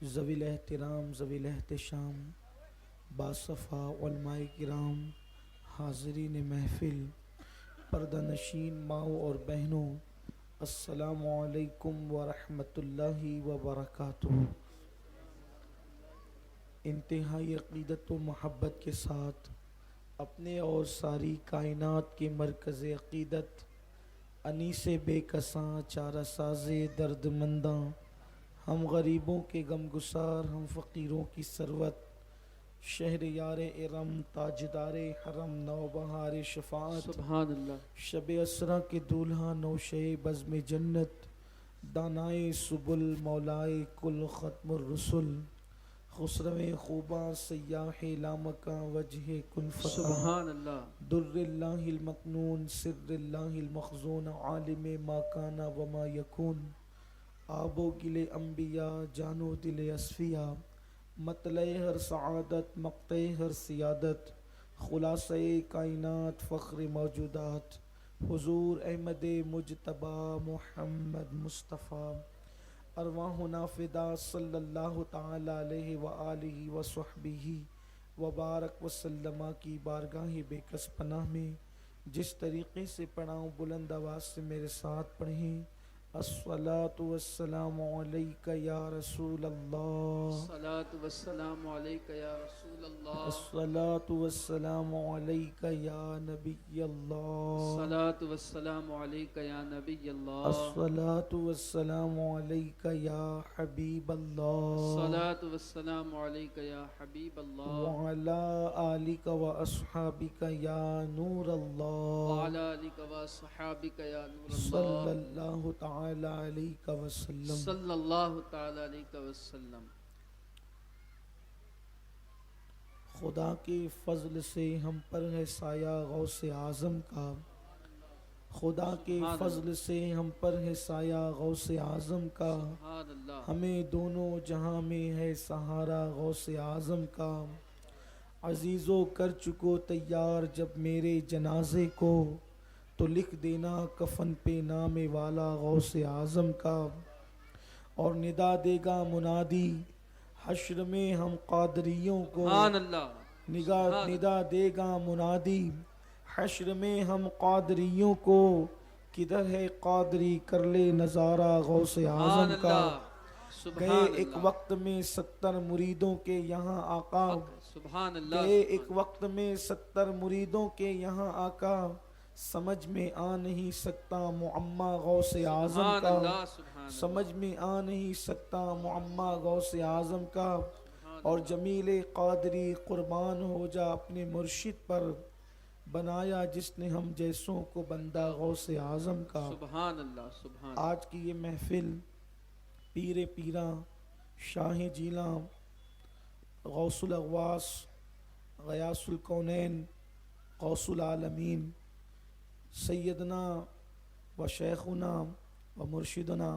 ذوی الاحترام ذوی الاحتشام باصفا علماء کرام، حاضرین محفل، پردہ نشین ماؤں اور بہنوں، السلام علیکم ورحمۃ اللہ وبرکاتہ۔ انتہائی عقیدت و محبت کے ساتھ اپنے اور ساری کائنات کے مرکز عقیدت، انیس بے کساں چارہ ساز درد منداں، ہم غریبوں کے غم گسار، ہم فقیروں کی ثروت، شہر یار ارم، تاجدار حرم، نوبہار شفاعت، سبحان اللہ۔ شب اسرا کے دولہا، نوشے بزم جنت، دانائے سبل، مولائے کل، ختم الرسل، خسرو خوباں، سیاح لامکاں، وجہ کن فتح، سبحان اللہ۔ در اللہ المکنون، سر اللہ المخزون، عالم ما کان وما یکون، آب و گل انبیاء، جان و دل اصفیاء، مطلع ہر سعادت، مقطع ہر سیادت، خلاصہ کائنات، فخر موجودات، حضور احمد مجتبی محمد مصطفیٰ، ارواحنا فدا، صلی اللہ تعالی علیہ وآلہ وصحبہ وبارک وسلم کی بارگاہ بے کس پناہ میں جس طریقے سے پڑھاؤں، بلند آواز سے میرے ساتھ پڑھیں۔ الصلاۃ والسلام علیک یا رسول اللہ، الصلاۃ والسلام علیک یا رسول اللہ، الصلاۃ والسلام علیک یا نبی اللہ، الصلاۃ والسلام علیک یا نبی اللہ، الصلاۃ والسلام علیک یا حبیب اللہ، الصلاۃ والسلام علیک یا حبیب اللہ، وعلی آلک و اصحابک یا نور اللہ، وعلی آلک و صحابک یا نور صلی اللہ، اللہ تعالی علیہ وسلم۔ صلی اللہ تعالی علیہ وسلم۔ خدا کے فضل سے ہم پر ہے سایہ غوث اعظم کا، خدا کے سبحان فضل سے ہم پر ہے سایہ غوث اعظم کا، سبحان اللہ۔ ہمیں دونوں جہاں میں ہے سہارا غوث اعظم کا، عزیزو کر چکو تیار جب میرے جنازے کو، تو لکھ دینا کفن پہ نام والا غوث اعظم کا، اور ندا دے گا منادی حشر میں ہم قادریوں کو، سبحان اللہ۔ ندا دے گا منادی حشر میں ہم قادریوں کو، کدھر ہے قادری کر لے نظارہ غوث اعظم کا، گئے ایک وقت میں 70 مریدوں کے یہاں آقا، سبحان اللہ۔ گئے ایک وقت میں 70 مریدوں کے یہاں آقا، سمجھ میں آ نہیں سکتا معمہ غوث اعظم کا، سمجھ میں آ نہیں سکتا معمہ غوث اعظم کا، اور جمیل قادری قربان ہو جا اپنے مرشد پر، بنایا جس نے ہم جیسوں کو بندہ غوث اعظم کا۔ سبحان اللہ۔ سبحان اللہ۔ آج کی یہ محفل پیر پیراں، شاہ جیلاں، غوث الاغواس، غیاث الکونین، غوث العالمین، سیدنا و شیخنا و مرشدنا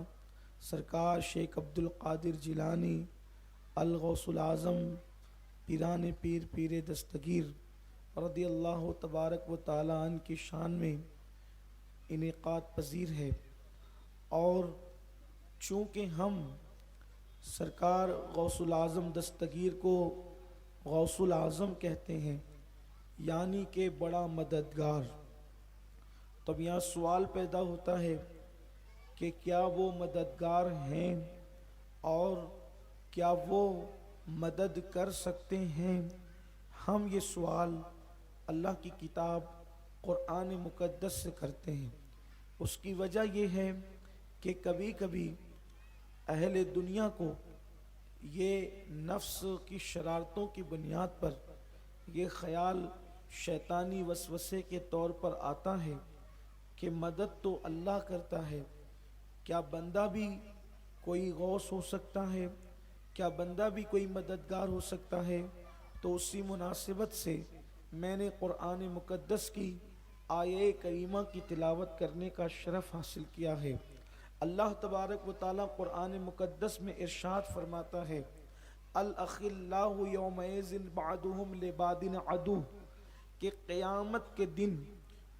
سرکار شیخ عبد القادر جیلانی الغوث العظم پیران پیر پیر دستگیر رضی اللہ تبارک و تعالی عنہ کی شان میں انعقاد پذیر ہے، اور چونکہ ہم سرکار غوث العظم دستگیر کو غوث العظم کہتے ہیں، یعنی کہ بڑا مددگار، تب یہاں سوال پیدا ہوتا ہے کہ کیا وہ مددگار ہیں اور کیا وہ مدد کر سکتے ہیں؟ ہم یہ سوال اللہ کی کتاب قرآن مقدس سے کرتے ہیں۔ اس کی وجہ یہ ہے کہ کبھی کبھی اہل دنیا کو یہ نفس کی شرارتوں کی بنیاد پر یہ خیال شیطانی وسوسے کے طور پر آتا ہے کہ مدد تو اللہ کرتا ہے، کیا بندہ بھی کوئی غوث ہو سکتا ہے؟ کیا بندہ بھی کوئی مددگار ہو سکتا ہے؟ تو اسی مناسبت سے میں نے قرآن مقدس کی آیہ کریمہ کی تلاوت کرنے کا شرف حاصل کیا ہے۔ اللہ تبارک و تعالی قرآن مقدس میں ارشاد فرماتا ہے، الاخلاء یومئذ بعضهم لبعض عدو، کہ قیامت کے دن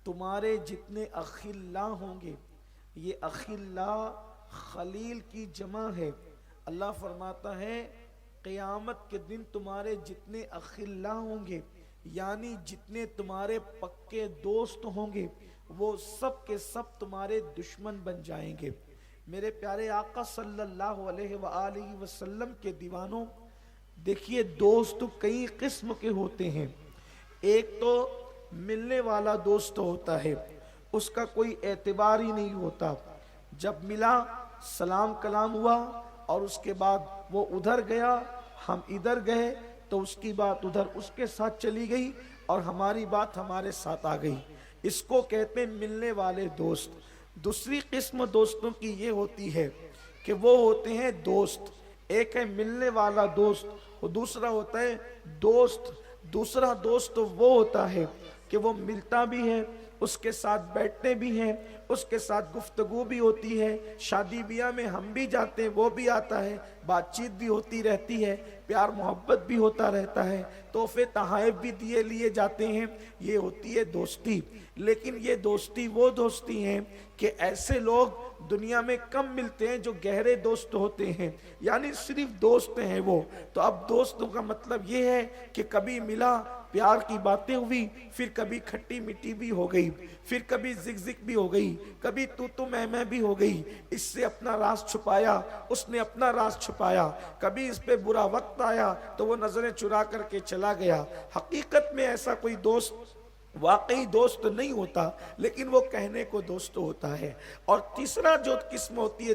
تمہارے جتنے اخلاء ہوں گے، یہ اخلاء خلیل کی جمع ہے، اللہ فرماتا ہے قیامت کے دن تمہارے جتنے اخلاء ہوں گے، یعنی جتنے تمہارے پکے دوست ہوں گے، وہ سب کے سب تمہارے دشمن بن جائیں گے۔ میرے پیارے آقا صلی اللہ علیہ وآلہ وسلم کے دیوانوں، دیکھیے دوست کئی قسم کے ہوتے ہیں۔ ایک تو ملنے والا دوست ہوتا ہے، اس کا کوئی اعتبار ہی نہیں ہوتا، جب ملا سلام کلام ہوا اور اس کے بعد وہ ادھر گیا، ہم ادھر گئے تو اس کی بات ادھر اس کے ساتھ چلی گئی اور ہماری بات ہمارے ساتھ آ گئی۔ اس کو کہتے ہیں ملنے والے دوست۔ دوسری قسم دوستوں کی یہ ہوتی ہے کہ وہ ہوتے ہیں دوست، ایک ہے ملنے والا دوست اور دوسرا ہوتا ہے دوست۔ دوسرا دوست وہ ہوتا ہے کہ وہ ملتا بھی ہے، اس کے ساتھ بیٹھتے بھی ہیں، اس کے ساتھ گفتگو بھی ہوتی ہے، شادی بیاہ میں ہم بھی جاتے ہیں، وہ بھی آتا ہے، بات چیت بھی ہوتی رہتی ہے، پیار محبت بھی ہوتا رہتا ہے، تحفے تحائف بھی دیے لیے جاتے ہیں، یہ ہوتی ہے دوستی۔ لیکن یہ دوستی وہ دوستی ہیں کہ ایسے لوگ دنیا میں کم ملتے ہیں جو گہرے دوست ہوتے ہیں، یعنی صرف دوست ہیں وہ۔ تو اب دوستوں کا مطلب یہ ہے کہ کبھی ملا، پیار کی باتیں ہوئی، پھر کبھی کھٹی مٹی بھی ہو گئی، پھر کبھی زگ زگ بھی ہو گئی، کبھی تو میں بھی ہو گئی، اس سے اپنا راز چھپایا، اس نے اپنا راز چھپایا، کبھی اس پہ برا وقت آیا تو وہ نظریں چرا کر کے چلا گیا۔ حقیقت میں ایسا کوئی دوست واقعی دوست نہیں ہوتا، لیکن وہ کہنے کو دوست ہوتا ہے۔ اور تیسرا جو قسم ہوتی ہے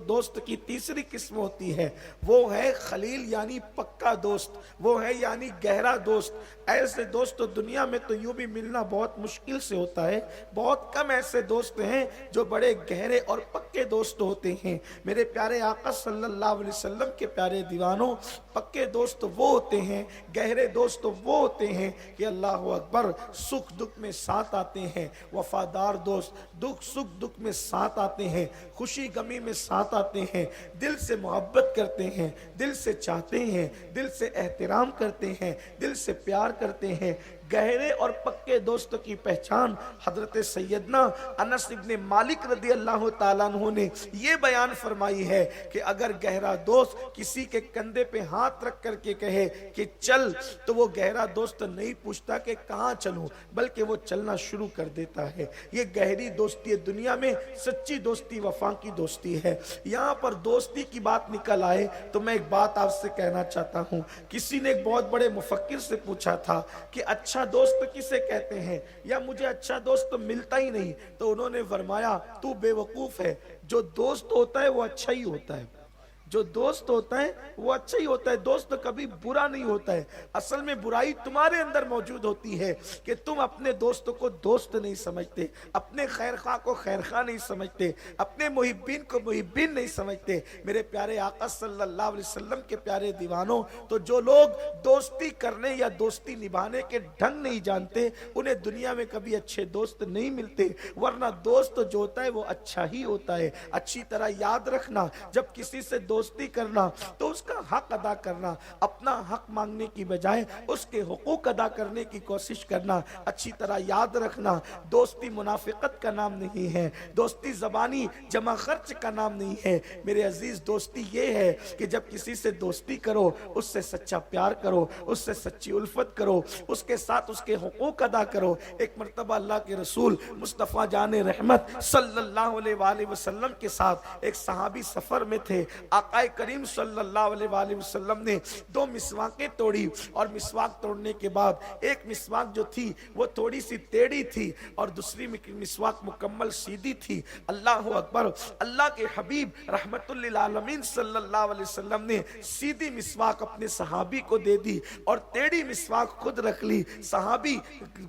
دوست کی تیسری قسم ہوتی ہے، وہ ہے خلیل، یعنی پکا دوست، وہ ہے یعنی گہرا دوست۔ ایسے دوست دنیا میں تو یوں بھی ملنا بہت مشکل سے ہوتا ہے، بہت کم ایسے دوست ہیں جو بڑے گہرے اور پکے دوست ہوتے ہیں۔ میرے پیارے آقا صلی اللہ علیہ وسلم کے پیارے دیوانوں، پکے دوست وہ ہوتے ہیں، گہرے دوست وہ ہوتے ہیں کہ اللہ اکبر، سکھ دکھ میں ساتھ آتے ہیں، وفادار دوست سکھ دکھ میں ساتھ آتے ہیں، خوشی غمی میں ساتھ آتے ہیں، دل سے محبت کرتے ہیں، دل سے چاہتے ہیں، دل سے احترام کرتے ہیں، دل سے پیار کرتے ہیں۔ گہرے اور پکے دوست کی پہچان حضرت سیدنا انس ابن مالک رضی اللہ تعالیٰ عنہ نے یہ بیان فرمائی ہے کہ اگر گہرا دوست کسی کے کندھے پہ ہاتھ رکھ کر کے کہے کہ چل، تو وہ گہرا دوست نہیں پوچھتا کہ کہاں چلوں، بلکہ وہ چلنا شروع کر دیتا ہے۔ یہ گہری دوستی ہے، دنیا میں سچی دوستی وفا کی دوستی ہے۔ یہاں پر دوستی کی بات نکل آئے تو میں ایک بات آپ سے کہنا چاہتا ہوں۔ کسی نے ایک بہت بڑے مفکر سے پوچھا تھا کہ اچھا دوست کسے کہتے ہیں، یا مجھے اچھا دوست ملتا ہی نہیں، تو انہوں نے فرمایا تو بے وقوف ہے، جو دوست ہوتا ہے وہ اچھا ہی ہوتا ہے، جو دوست ہوتا ہے وہ اچھا ہی ہوتا ہے، دوست کبھی برا نہیں ہوتا ہے۔ اصل میں برائی تمہارے اندر موجود ہوتی ہے کہ تم اپنے دوست کو دوست نہیں سمجھتے، اپنے خیر خواہ کو خیر خواہ نہیں سمجھتے، اپنے محبین کو محبین نہیں سمجھتے۔ میرے پیارے آقا صلی اللہ علیہ وسلم کے پیارے دیوانوں، تو جو لوگ دوستی کرنے یا دوستی نبھانے کے ڈھنگ نہیں جانتے، انہیں دنیا میں کبھی اچھے دوست نہیں ملتے، ورنہ دوست جو ہوتا ہے وہ اچھا ہی ہوتا ہے۔ اچھی طرح یاد رکھنا، جب کسی سے دوستی کرنا تو اس کا حق ادا کرنا، اپنا حق مانگنے کی بجائے اس کے حقوق ادا کرنے کی کوشش کرنا۔ اچھی طرح یاد رکھنا، دوستی منافقت کا نام نہیں ہے، دوستی زبانی جمع خرچ کا نام نہیں ہے۔ میرے عزیز، دوستی یہ ہے کہ جب کسی سے دوستی کرو، اس سے سچا پیار کرو، اس سے سچی الفت کرو، اس کے ساتھ اس کے حقوق ادا کرو۔ ایک مرتبہ اللہ کے رسول مصطفیٰ جان رحمت صلی اللہ علیہ وآلہ وسلم کے ساتھ ایک صحابی سفر میں تھے۔ آقا کریم صلی اللہ علیہ وآلہ وسلم نے 2 مسواکیں توڑی، اور مسواک توڑنے کے بعد ایک مسواک جو تھی وہ تھوڑی سی ٹیڑھی تھی اور دوسری مسواک مکمل سیدھی تھی۔ اللہ اکبر! اللہ کے حبیب رحمت للعالمین صلی اللہ علیہ وسلم نے سیدھی مسواک اپنے صحابی کو دے دی اور ٹیڑھی مسواک خود رکھ لی۔ صحابی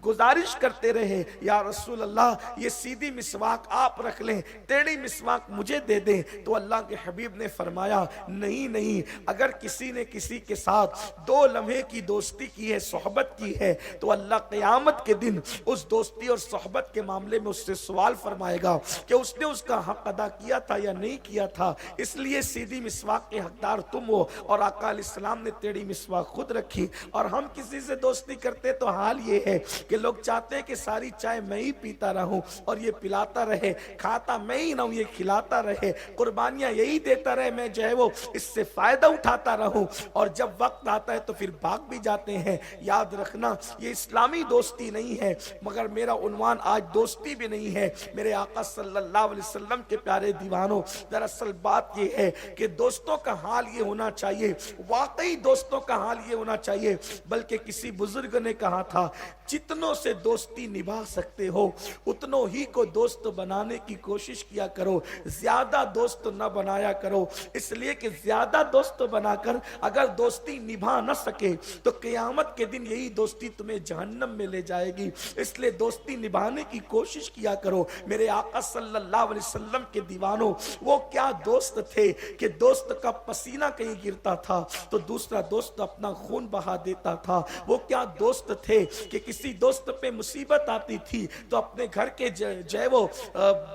گزارش کرتے رہے، یا رسول اللہ یہ سیدھی مسواک آپ رکھ لیں، ٹیڑھی مسواک مجھے دے دیں۔ تو اللہ کے حبیب نے فرمایا نہیں، اگر کسی نے کسی کے ساتھ 2 لمحے کی دوستی کی ہے، صحبت کی ہے، تو اللہ قیامت کے دن اس دوستی اور صحبت کے معاملے میں اس سے سوال فرمائے گا کہ اس نے اس کا حق ادا کیا تھا یا نہیں کیا تھا۔ اس لیے سیدھی مسواک کے حقدار تم ہو، اور آقا علیہ السلام نے ٹیڑھی مسواک خود رکھی۔ اور ہم کسی سے دوستی کرتے تو حال یہ ہے کہ لوگ چاہتے ہیں کہ ساری چائے میں ہی پیتا رہوں اور یہ پلاتا رہے، کھاتا میں ہی نہ ہوں یہ کھلاتا رہے، قربانیاں یہی دیتا رہے، میں جو ہے وہ اس سے فائدہ اٹھاتا رہوں، اور جب وقت آتا ہے تو پھر بھاگ بھی جاتے ہیں۔ یاد رکھنا یہ اسلامی دوستی نہیں ہے، مگر میرا عنوان آج دوستی بھی نہیں ہے میرے آقا صلی اللہ علیہ وسلم کے پیارے دیوانوں۔ دراصل بات یہ ہے کہ دوستوں کا حال یہ ہونا چاہیے، واقعی دوستوں کا حال یہ ہونا چاہیے، بلکہ کسی بزرگ نے کہا تھا جتنوں سے دوستی نبھا سکتے ہو اتنوں ہی کو دوست بنانے کی کوشش کیا کرو، زیادہ دوست نہ بنایا کرو، اس لیے کہ زیادہ دوست بنا کر اگر دوستی نبھا نہ سکے تو قیامت کے دن یہی دوستی تمہیں جہنم میں لے جائے گی۔ اس لیے دوستی نبھانے کی کوشش کیا کرو۔ میرے آقا صلی اللہ علیہ وسلم کے دیوانوں، وہ کیا دوست تھے کہ دوست کا پسینہ کہیں گرتا تھا تو دوسرا دوست اپنا خون بہا دیتا تھا۔ وہ کیا دوست تھے کہ کسی دوست پہ مصیبت آتی تھی تو اپنے گھر کے جو ہے وہ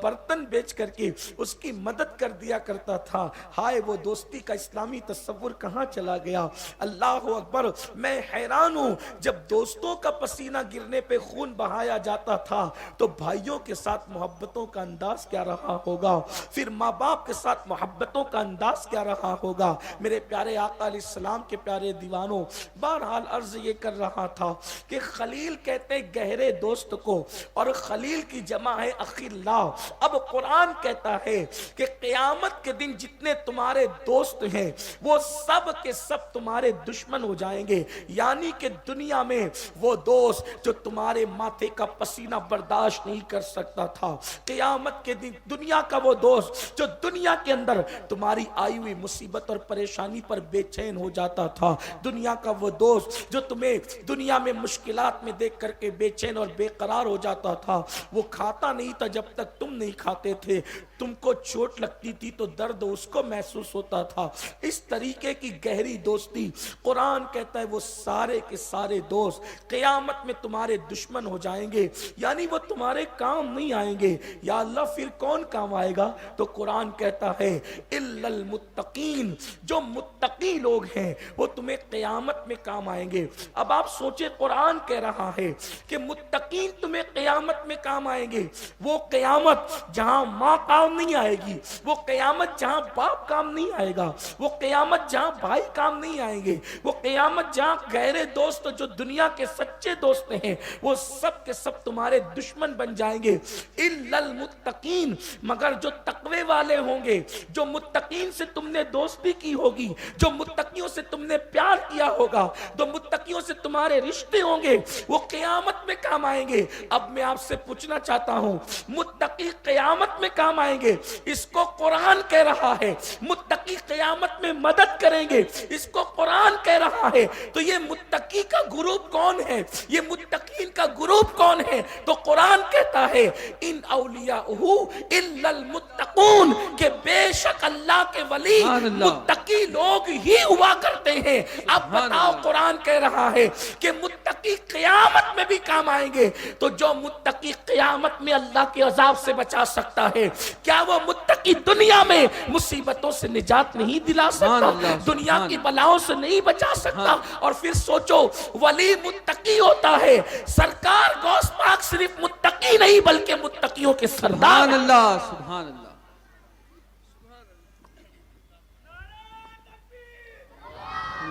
برتن بیچ کر کے اس کی مدد کر دیا کرتا تھا۔ ہائے وہ دوستی کا اسلامی تصور کہاں چلا گیا؟ اللہ اکبر، میں حیران ہوں، جب دوستوں کا پسینہ گرنے پہ خون بہایا جاتا تھا تو بھائیوں کے ساتھ محبتوں کا انداز کیا رہا ہوگا، پھر ماں باپ کے ساتھ محبتوں کا انداز کیا رہا ہوگا۔ میرے پیارے آقا علیہ السلام کے پیارے دیوانوں، بہرحال عرض یہ کر رہا تھا کہ خلیل کہتے ہیں گہرے دوست کو، اور خلیل کی جمع ہے اخی اللہ۔ اب قرآن کہتا ہے کہ قیامت کے دن جتنے تمہارے دوست ہیں وہ سب کے سب تمہارے دشمن ہو جائیں گے، یعنی کہ دنیا میں وہ دوست جو تمہارے ماتھے کا پسینہ برداشت نہیں کر سکتا تھا، قیامت کے دن دنیا کا وہ دوست جو دنیا کے اندر تمہاری آئی ہوئی مصیبت اور پریشانی پر بے چین ہو جاتا تھا، دنیا کا وہ دوست جو تمہیں دنیا میں مشکلات میں دیکھ کر کے بے چین اور بے قرار ہو جاتا تھا، وہ کھاتا نہیں تھا جب تک تم نہیں کھاتے تھے، تم کو چوٹ لگتی تھی تو درد اس کو محسوس ہوتا تھا۔ اس طریقے کی گہری دوستی، قرآن کہتا ہے وہ سارے کے سارے دوست قیامت میں تمہارے دشمن ہو جائیں گے، یعنی وہ تمہارے کام نہیں آئیں گے۔ یا اللہ پھر کون کام آئے گا؟ تو قرآن کہتا ہے الا المتقین، جو متقی لوگ ہیں وہ تمہیں قیامت میں کام آئیں گے۔ اب آپ سوچیں، قرآن کہہ رہا ہے کہ متقین تمہیں قیامت میں کام آئیں گے، وہ قیامت جہاں ماں کام نہیں آئے گی، وہ قیامت جہاں باپ کام نہیں آئے گا، وہ قیامت جہاں بھائی کام نہیں آئیں گے، وہ قیامت جہاں گہرے دوست جو دنیا کے سچے دوست ہیں وہ سب کے سب تمہارے دشمن بن جائیں گے۔ الا المتقین، مگر جو تقوی والے ہوں گے، جو متقین سے تم نے دوستی کی ہوگی، جو متقیوں سے تم نے پیار کیا ہوگا، جو متقیوں سے تمہارے رشتے ہوں گے، وہ قیامت میں کام آئیں گے۔ اب میں آپ سے پوچھنا چاہتا ہوں، متقی قیامت میں کام آئیں گے، اس کو قرآن کہہ رہا ہے۔ متقی قیامت میں مدد کریں گے، اس کو قرآن کہہ رہا ہے۔ تو یہ متقی کا گروپ کون ہے؟ یہ متقین کا گروپ کون ہے؟ تو قرآن کہتا ہے ان اولیاءہ الا المتقون، کہ بے شک اللہ کے ولی متقی لوگ ہی ہوا کرتے ہیں۔ اب بتاؤ، قرآن کہہ رہا ہے کہ متقی قیامت میں بھی کام آئیں گے، تو جو متقی قیامت میں اللہ کے عذاب سے بچا سکتا ہے، کیا وہ متقی دنیا میں مصیبتوں سے نجات نہیں دلا سکتا؟ دنیا کی بلاؤں سے نہیں بچا سکتا؟ اور پھر سوچو، ولی متقی ہوتا ہے، سرکار غوث پاک صرف متقی نہیں بلکہ متقیوں کے سردار۔ سبحان اللہ، سبحان اللہ۔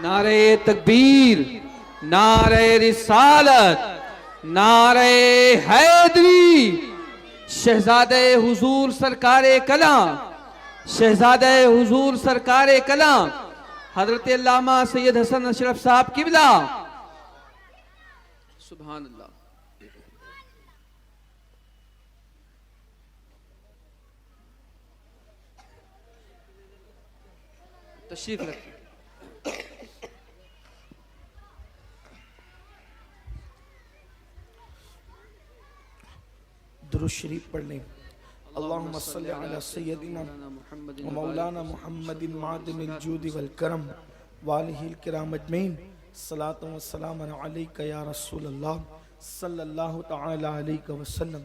نعرہ تکبیر، نعرہ رسالت، نعرہ حیدری، شہزادہ حضور سرکار کلام، شہزادہ حضور سرکار کلام حضرت علامہ سید حسن اشرف صاحب قبلہ۔ سبحان اللہ۔ تشریف رکھیں۔ درود شریف پڑھ لیں۔ اللہم صلی علی سیدنا و مولانا محمد معدن الجود والکرم والہ الکرام اجمعین، صلاۃ و سلام علیک یا رسول اللہ صلی اللہ تعالی علیہ وسلم۔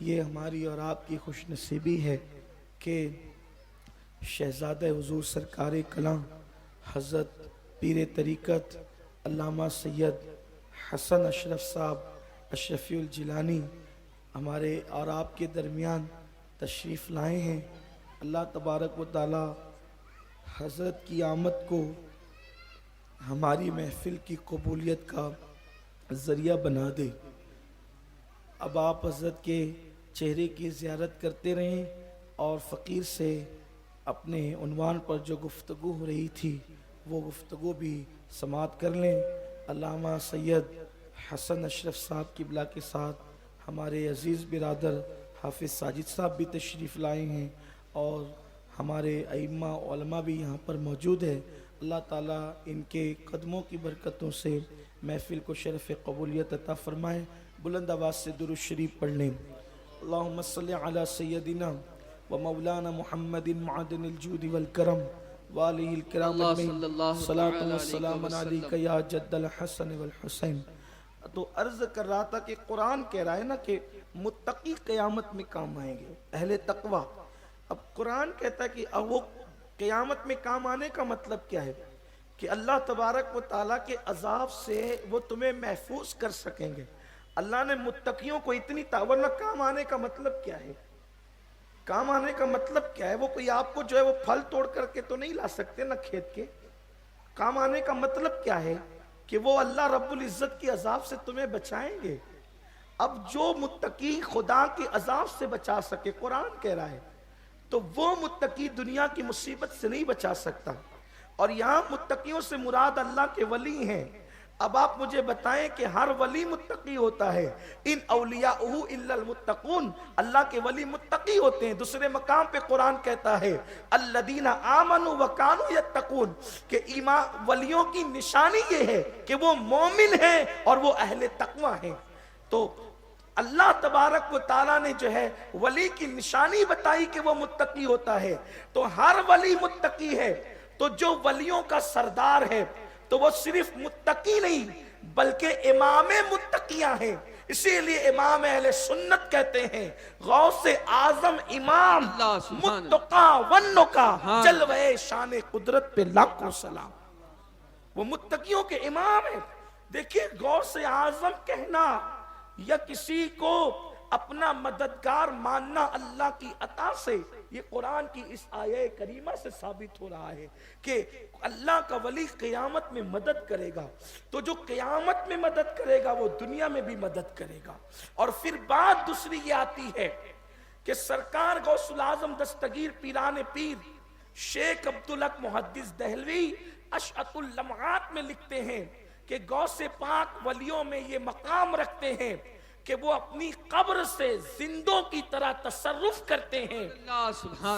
یہ ہماری اور آپ کی خوش نصیبی ہے کہ شہزادہ حضور سرکار کلام حضرت پیر طریقت علامہ سید حسن اشرف صاحب اشرفی الجیلانی ہمارے اور آپ کے درمیان تشریف لائے ہیں۔ اللہ تبارک و تعالی حضرت کی آمد کو ہماری محفل کی قبولیت کا ذریعہ بنا دے۔ اب آپ حضرت کے چہرے کی زیارت کرتے رہیں اور فقیر سے اپنے عنوان پر جو گفتگو ہو رہی تھی وہ گفتگو بھی سماعت کر لیں۔ علامہ سید حسن اشرف صاحب کی بلا کے ساتھ ہمارے عزیز برادر حافظ ساجد صاحب بھی تشریف لائے ہیں اور ہمارے ائمہ علماء بھی یہاں پر موجود ہے۔ اللہ تعالیٰ ان کے قدموں کی برکتوں سے محفل کو شرف قبولیت عطا فرمائے۔ بلند آواز سے درود شریف پڑھ لیں۔ اللہم صلی علی سیدنا و مولانا محمد معدن الجود والکرم وآلہ الکرام اجمعین، صلاۃ و سلام علیک یا جد الحسن والحسین۔ تو عرض کر رہا تھا کہ قرآن کہہ رہا ہے نا کہ متقی قیامت میں کام آئیں گے، اہل تقوی۔ اب قرآن کہتا ہے کہ وہ قیامت میں کام آنے کا مطلب کیا ہے کہ اللہ تبارک و تعالیٰ کے عذاب سے وہ تمہیں محفوظ کر سکیں گے۔ اللہ نے متقیوں کو اتنی ورنہ کام آنے کا مطلب کیا ہے؟ کام آنے کا مطلب کیا ہے؟ وہ کوئی آپ کو جو ہے وہ پھل توڑ کر کے تو نہیں لا سکتے نہ کھیت کے۔ کام آنے کا مطلب کیا ہے کہ وہ اللہ رب العزت کی عذاب سے تمہیں بچائیں گے۔ اب جو متقی خدا کے عذاب سے بچا سکے، قرآن کہہ رہا ہے، تو وہ متقی دنیا کی مصیبت سے نہیں بچا سکتا۔ اور یہاں متقیوں سے مراد اللہ کے ولی ہیں۔ اب آپ مجھے بتائیں کہ ہر ولی متقی ہوتا ہے؟ ان اولیاءہ الا المتقون، اللہ کے ولی متقی ہوتے ہیں۔ دوسرے مقام پہ قرآن کہتا ہے الذین آمنوا وکانوا یتقون، کہ ایمان ولیوں کی نشانی یہ ہے کہ وہ مومن ہیں اور وہ اہل تقوی ہیں۔ تو اللہ تبارک و تعالیٰ نے جو ہے ولی کی نشانی بتائی کہ وہ متقی ہوتا ہے، تو ہر ولی متقی ہے۔ تو جو ولیوں کا سردار ہے تو وہ صرف متقی نہیں بلکہ امام متقیاں ہیں۔ اسی لیے امام اہل سنت کہتے ہیں غوث اعظم امام متقا ونقا، جلوہ شان قدرت پہ لاکھوں سلام۔ وہ متقیوں کے امام ہیں۔ دیکھیں غوث اعظم کہنا یا کسی کو اپنا مددگار ماننا اللہ کی عطا سے، یہ قرآن کی اس آیہ کریمہ سے ثابت ہو رہا ہے کہ اللہ کا ولی قیامت میں مدد کرے گا۔ تو جو قیامت میں مدد کرے گا وہ دنیا میں بھی مدد کرے گا۔ اور پھر بات دوسری یہ آتی ہے کہ سرکار غوث العظم دستگیر پیران پیر شیخ عبدالحق محدث دہلوی اشعت اللمعات میں لکھتے ہیں کہ غوث پاک ولیوں میں یہ مقام رکھتے ہیں کہ وہ اپنی قبر سے زندوں کی طرح تصرف کرتے ہیں،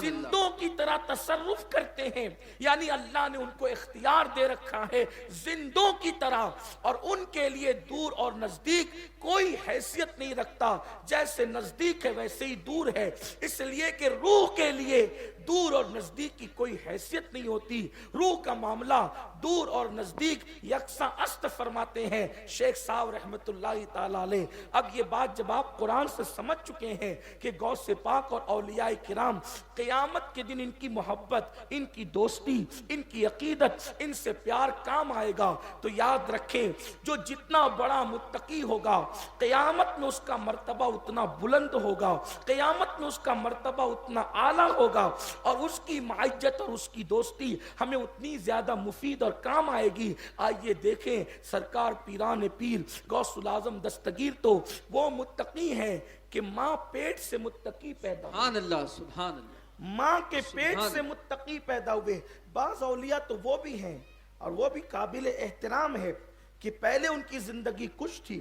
زندوں کی طرح تصرف کرتے ہیں، یعنی اللہ نے ان کو اختیار دے رکھا ہے زندوں کی طرح، اور ان کے لیے دور اور نزدیک کوئی حیثیت نہیں رکھتا، جیسے نزدیک ہے ویسے ہی دور ہے، اس لیے کہ روح کے لیے دور اور نزدیک کی کوئی حیثیت نہیں ہوتی۔ روح کا معاملہ دور اور نزدیک یکساں است فرماتے ہیں شیخ صاحب رحمت اللہ تعالی علیہ۔ اب یہ بات جب آپ قرآن سے سمجھ چکے ہیں کہ غوث پاک اور اولیاء کرام قیامت کے دن ان کی محبت، ان کی دوستی، ان کی عقیدت، ان سے پیار کام آئے گا، تو یاد رکھیں جو جتنا بڑا متقی ہوگا قیامت میں اس کا مرتبہ اتنا بلند ہوگا، قیامت میں اس کا مرتبہ اتنا اعلیٰ ہوگا، اور اس کی معیت اور اس کی دوستی ہمیں اتنی زیادہ مفید اور کام آئے گی۔ آئیے دیکھیں سرکار پیران پیر غوث العظم دستگیر تو وہ متقی ہیں کہ ماں پیٹ سے متقی پیدا ہوئے، سبحان اللہ سبحان اللہ، ماں کے پیٹ سے متقی پیدا ہوئے۔ بعض اولیاء تو وہ بھی ہیں اور وہ بھی قابل احترام ہے کہ پہلے ان کی زندگی کچھ تھی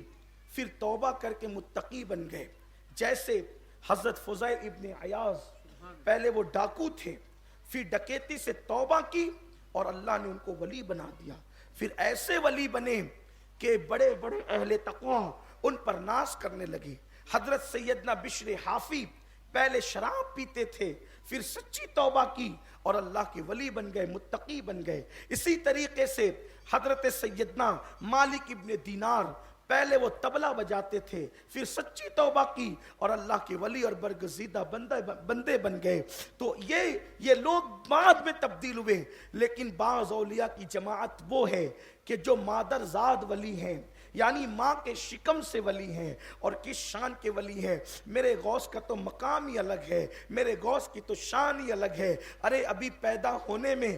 پھر توبہ کر کے متقی بن گئے، جیسے حضرت فضیل ابن عیاض، پہلے وہ ڈاکو تھے، پھر ڈکیتی سے توبہ کی اور اللہ نے ان کو ولی بنا دیا۔ پھر ایسے ولی بنے کہ بڑے بڑے اہل تقوی ان پر ناز کرنے لگے۔ حضرت سیدنا بشر حافی پہلے شراب پیتے تھے، پھر سچی توبہ کی اور اللہ کے ولی بن گئے، متقی بن گئے۔ اسی طریقے سے حضرت سیدنا مالک ابن دینار پہلے وہ طبلہ بجاتے تھے، پھر سچی توبہ کی اور اللہ کے ولی اور برگزیدہ بندے بن گئے۔ تو یہ لوگ بعد میں تبدیل ہوئے، لیکن بعض اولیاء کی جماعت وہ ہے کہ جو مادر زاد ولی ہیں، یعنی ماں کے شکم سے ولی ہیں، اور کس شان کے ولی ہیں۔ میرے غوث کا تو مقام ہی الگ ہے، میرے غوث کی تو شان ہی الگ ہے۔ ارے ابھی پیدا ہونے میں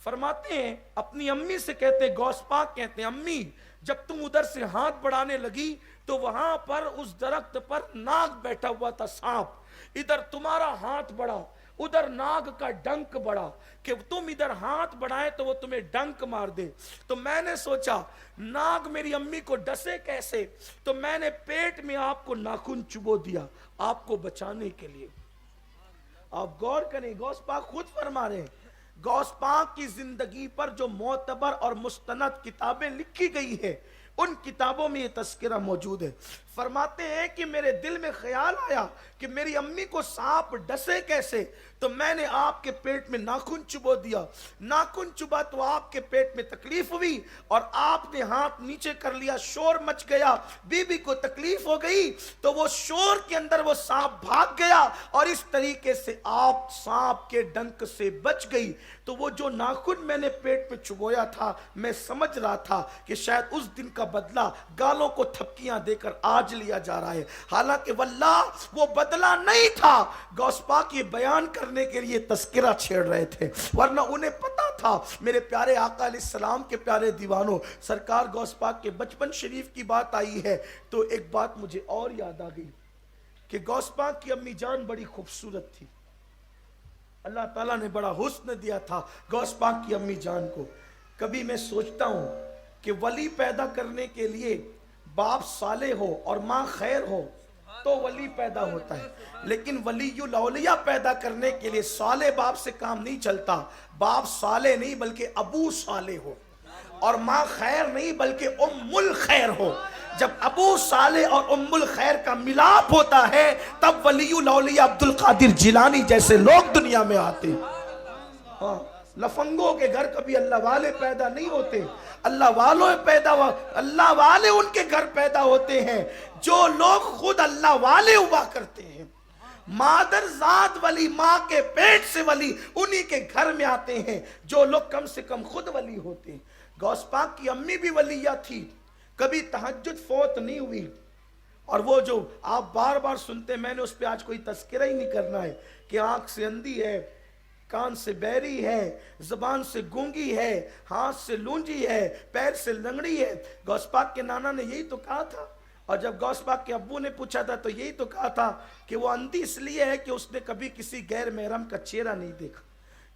فرماتے ہیں اپنی امی سے کہتے ہیں، غوث پاک کہتے ہیں امی جب تم ادھر سے ہاتھ بڑھانے لگی تو وہاں پر اس درخت پر ناگ بیٹھا ہوا تھا، سانپ، ادھر تمہارا ہاتھ بڑھا، ادھر ناگ کا ڈنک بڑھا کہ تم ادھر ہاتھ بڑھائے تو وہ تمہیں ڈنک مار دے۔ تو میں نے سوچا ناگ میری امی کو ڈسے کیسے، تو میں نے پیٹ میں آپ کو ناخن چبو دیا آپ کو بچانے کے لیے۔ آپ غور کریں، غوث پاک خود فرما رہے ہیں، غوث پاک کی زندگی پر جو معتبر اور مستند کتابیں لکھی گئی ہے ان کتابوں میں یہ تذکرہ موجود ہے۔ فرماتے ہیں کہ میرے دل میں خیال آیا کہ میری امی کو سانپ ڈسے کیسے، تو میں نے آپ کے پیٹ میں ناخن چبو دیا، ناخن چبا تو آپ کے پیٹ میں تکلیف ہوئی اور آپ نے ہاتھ نیچے کر لیا، شور مچ گیا، بی بی کو تکلیف ہو گئی تو وہ شور کے اندر وہ سانپ بھاگ گیا اور اس طریقے سے آپ سانپ کے ڈنک سے بچ گئی۔ تو وہ جو ناخن میں نے پیٹ میں چبویا تھا میں سمجھ رہا تھا کہ شاید اس دن کا بدلہ گالوں کو تھپکیاں دے کر آج لیا جا رہا ہے، حالانکہ واللہ وہ بدلہ نہیں تھا۔ غوث پاک یہ بیان کرنے کے لیے تذکرہ چھیڑ رہے تھے، ورنہ انہیں پتا تھا میرے پیارے آقا علیہ السلام کے پیارے دیوانوں، سرکار غوث پاک کے بچپن شریف کی بات آئی ہے تو ایک بات مجھے اور یاد آ گئی کہ غوث پاک کی امی جان بڑی خوبصورت تھی، اللہ تعالیٰ نے بڑا حسن دیا تھا غوث پاک کی امی جان کو۔ کبھی میں سوچتا ہوں کہ ولی پیدا کرنے کے لیے باپ صالح ہو اور ماں خیر ہو تو ولی پیدا ہوتا ہے، لیکن ولی الاولیاء پیدا کرنے کے لیے صالح باپ سے کام نہیں چلتا، باپ صالح نہیں بلکہ ابو صالح ہو اور ماں خیر نہیں بلکہ ام الخیر ہو۔ جب ابو صالح اور ام الخیر کا ملاپ ہوتا ہے تب ولی الاولیاء عبد القادر جیلانی جیسے لوگ دنیا میں آتے ہیں۔ ہاں، لفنگوں کے گھر کبھی اللہ والے پیدا نہیں ہوتے، اللہ والے ان کے گھر پیدا ہوتے ہیں جو لوگ خود اللہ والے ہوا کرتے ہیں۔ مادر ذات ولی، ماں کے پیٹ سے ولی انہی کے گھر میں آتے ہیں جو لوگ کم سے کم خود ولی ہوتے ہیں۔ غوث پاک کی امی بھی ولیہ تھی، کبھی تہجد فوت نہیں ہوئی، اور وہ جو آپ بار بار سنتے ہیں، میں نے اس پہ آج کوئی تذکرہ ہی نہیں کرنا ہے کہ آنکھ سے اندھی ہے، کان سے بہری ہے، زبان سے گونگی ہے، ہاتھ سے لونجی ہے، پیر سے لنگڑی ہے۔ غوث پاک کے نانا نے یہی تو کہا تھا، اور جب غوث پاک کے ابو نے پوچھا تھا تو یہی تو کہا تھا کہ وہ اندھی اس لیے ہے کہ اس نے کبھی کسی غیر محرم کا چہرہ نہیں دیکھا۔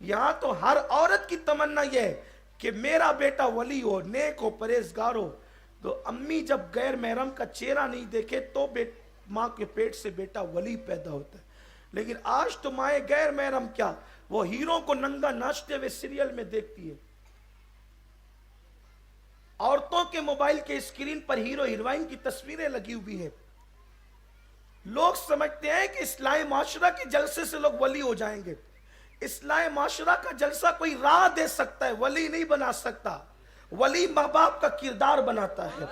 یہاں تو ہر عورت کی تمنا یہ ہے کہ میرا بیٹا ولی ہو، نیک ہو، پرہیزگار ہو۔ تو امی جب غیر محرم کا چہرہ نہیں دیکھے تو ماں کے پیٹ سے بیٹا ولی پیدا ہوتا ہے، لیکن آج تو مائیں غیر محرم کیا، وہ ہیروں کو ننگا ناچتے ہوئے سیریل میں دیکھتی ہے، عورتوں کے موبائل کے اسکرین پر ہیرو ہیروئن کی تصویریں لگی ہوئی ہیں۔ لوگ سمجھتے ہیں کہ اصلاح معاشرہ کے جلسے سے لوگ ولی ہو جائیں گے۔ اصلاح معاشرہ کا جلسہ کوئی راہ دے سکتا ہے، ولی نہیں بنا سکتا۔ ولی ماں باپ کا کردار بناتا ہے،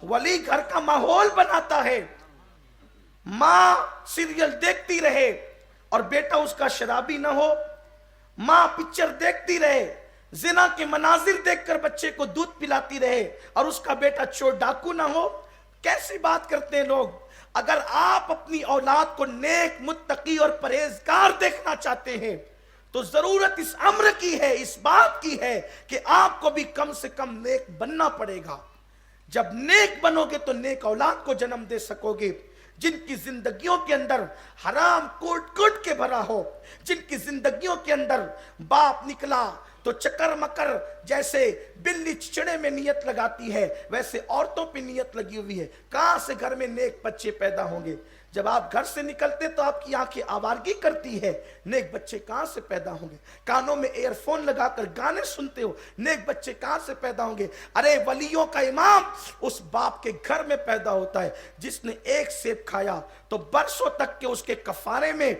ولی گھر کا ماحول بناتا ہے۔ ماں سیریل دیکھتی رہے اور بیٹا اس کا شرابی نہ ہو، ماں پکچر دیکھتی رہے، زنا کے مناظر دیکھ کر بچے کو دودھ پلاتی رہے اور اس کا بیٹا چور ڈاکو نہ ہو، کیسی بات کرتے ہیں لوگ۔ اگر آپ اپنی اولاد کو نیک، متقی اور پرہیزگار دیکھنا چاہتے ہیں تو ضرورت اس امر کی ہے، اس بات کی ہے کہ آپ کو بھی کم سے کم نیک بننا پڑے گا۔ جب نیک بنو گے تو نیک اولاد کو جنم دے سکو گے، جن کی زندگیوں کے اندر حرام کوٹ کوٹ کے بھرا ہو، جن کی زندگیوں کے اندر باپ نکلا تو چکر مکر جیسے بلی چڑے میں نیت لگاتی ہے ویسے عورتوں پہ نیت لگی ہوئی ہے۔ کہاں سے گھر میں نیک بچے پیدا ہوں گے؟ جب آپ گھر سے نکلتے تو آپ کی آنکھیں آوارگی کرتی ہے، نیک بچے کہاں سے پیدا ہوں گے؟ کانوں میں ایئر فون لگا کر گانے سنتے ہو، نیک بچے کہاں سے پیدا ہوں گے؟ ارے ولیوں کا امام اس باپ کے گھر میں پیدا ہوتا ہے جس نے ایک سیب کھایا تو برسوں تک کے اس کے کفارے میں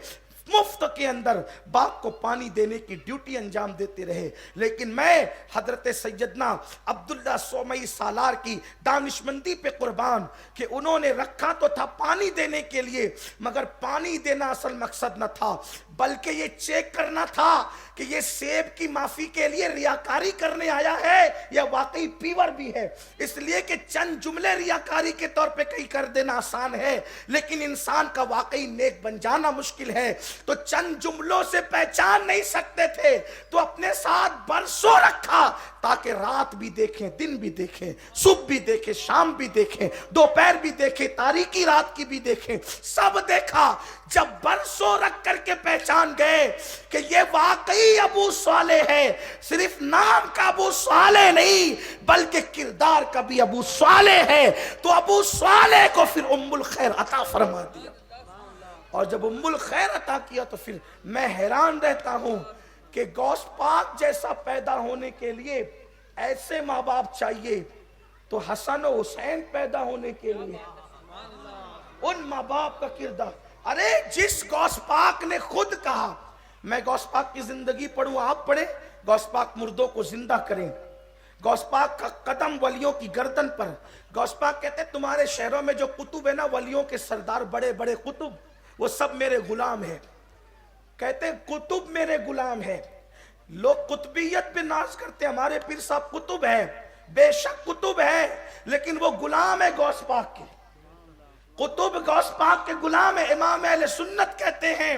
مفت کے اندر باپ کو پانی دینے کی ڈیوٹی انجام دیتے رہے۔ لیکن میں حضرت سیدنا عبداللہ سومئی سالار کی دانشمندی پہ قربان کہ انہوں نے رکھا تو تھا پانی دینے کے لیے، مگر پانی دینا اصل مقصد نہ تھا، بلکہ یہ چیک کرنا تھا کہ یہ سیب کی معافی کے لیے ریاکاری کرنے آیا ہے یا واقعی پیور بھی ہے۔ اس لیے کہ چند جملے ریاکاری کے طور پہ کہیں کر دینا آسان ہے، لیکن انسان کا واقعی نیک بن جانا مشکل ہے۔ تو چند جملوں سے پہچان نہیں سکتے تھے، تو اپنے ساتھ برسوں رکھا تاکہ رات بھی دیکھیں، دن بھی دیکھیں، صبح بھی دیکھیں، شام بھی دیکھیں، دوپہر بھی دیکھیں، تاریکی رات کی بھی دیکھیں، سب دیکھا۔ جب برسوں رکھ کر کے پہچان گئے کہ یہ واقعی ابو صالح ہے، صرف نام کا ابو صالح نہیں بلکہ کردار کا بھی ابو صالح ہے، تو ابو صالح کو پھر ام الخیر عطا فرما دیا۔ اور جب ام الخیر عطا کیا تو پھر میں حیران رہتا ہوں کہ غوث پاک جیسا پیدا ہونے کے لیے ایسے ماں باپ چاہیے، تو حسن و حسین پیدا ہونے کے لیے ان ماں باپ کا کردار۔ ارے جس غوث پاک نے خود کہا، میں غوث پاک کی زندگی پڑھوں، آپ پڑھیں، غوث پاک مردوں کو زندہ کریں، غوث پاک کا قدم ولیوں کی گردن پر۔ غوث پاک کہتے ہیں تمہارے شہروں میں جو قطب ہے نا، ولیوں کے سردار، بڑے بڑے قطب، وہ سب میرے غلام ہیں۔ کہتے ہیں قطب میرے غلام ہیں۔ لوگ قطبیت پہ ناز کرتے ہیں، ہمارے پیر صاحب قطب ہے، بے شک قطب ہے، لیکن وہ غلام ہے غوث پاک کے۔ قطب غوث پاک کے غلام ہے۔ امام اہل سنت کہتے ہیں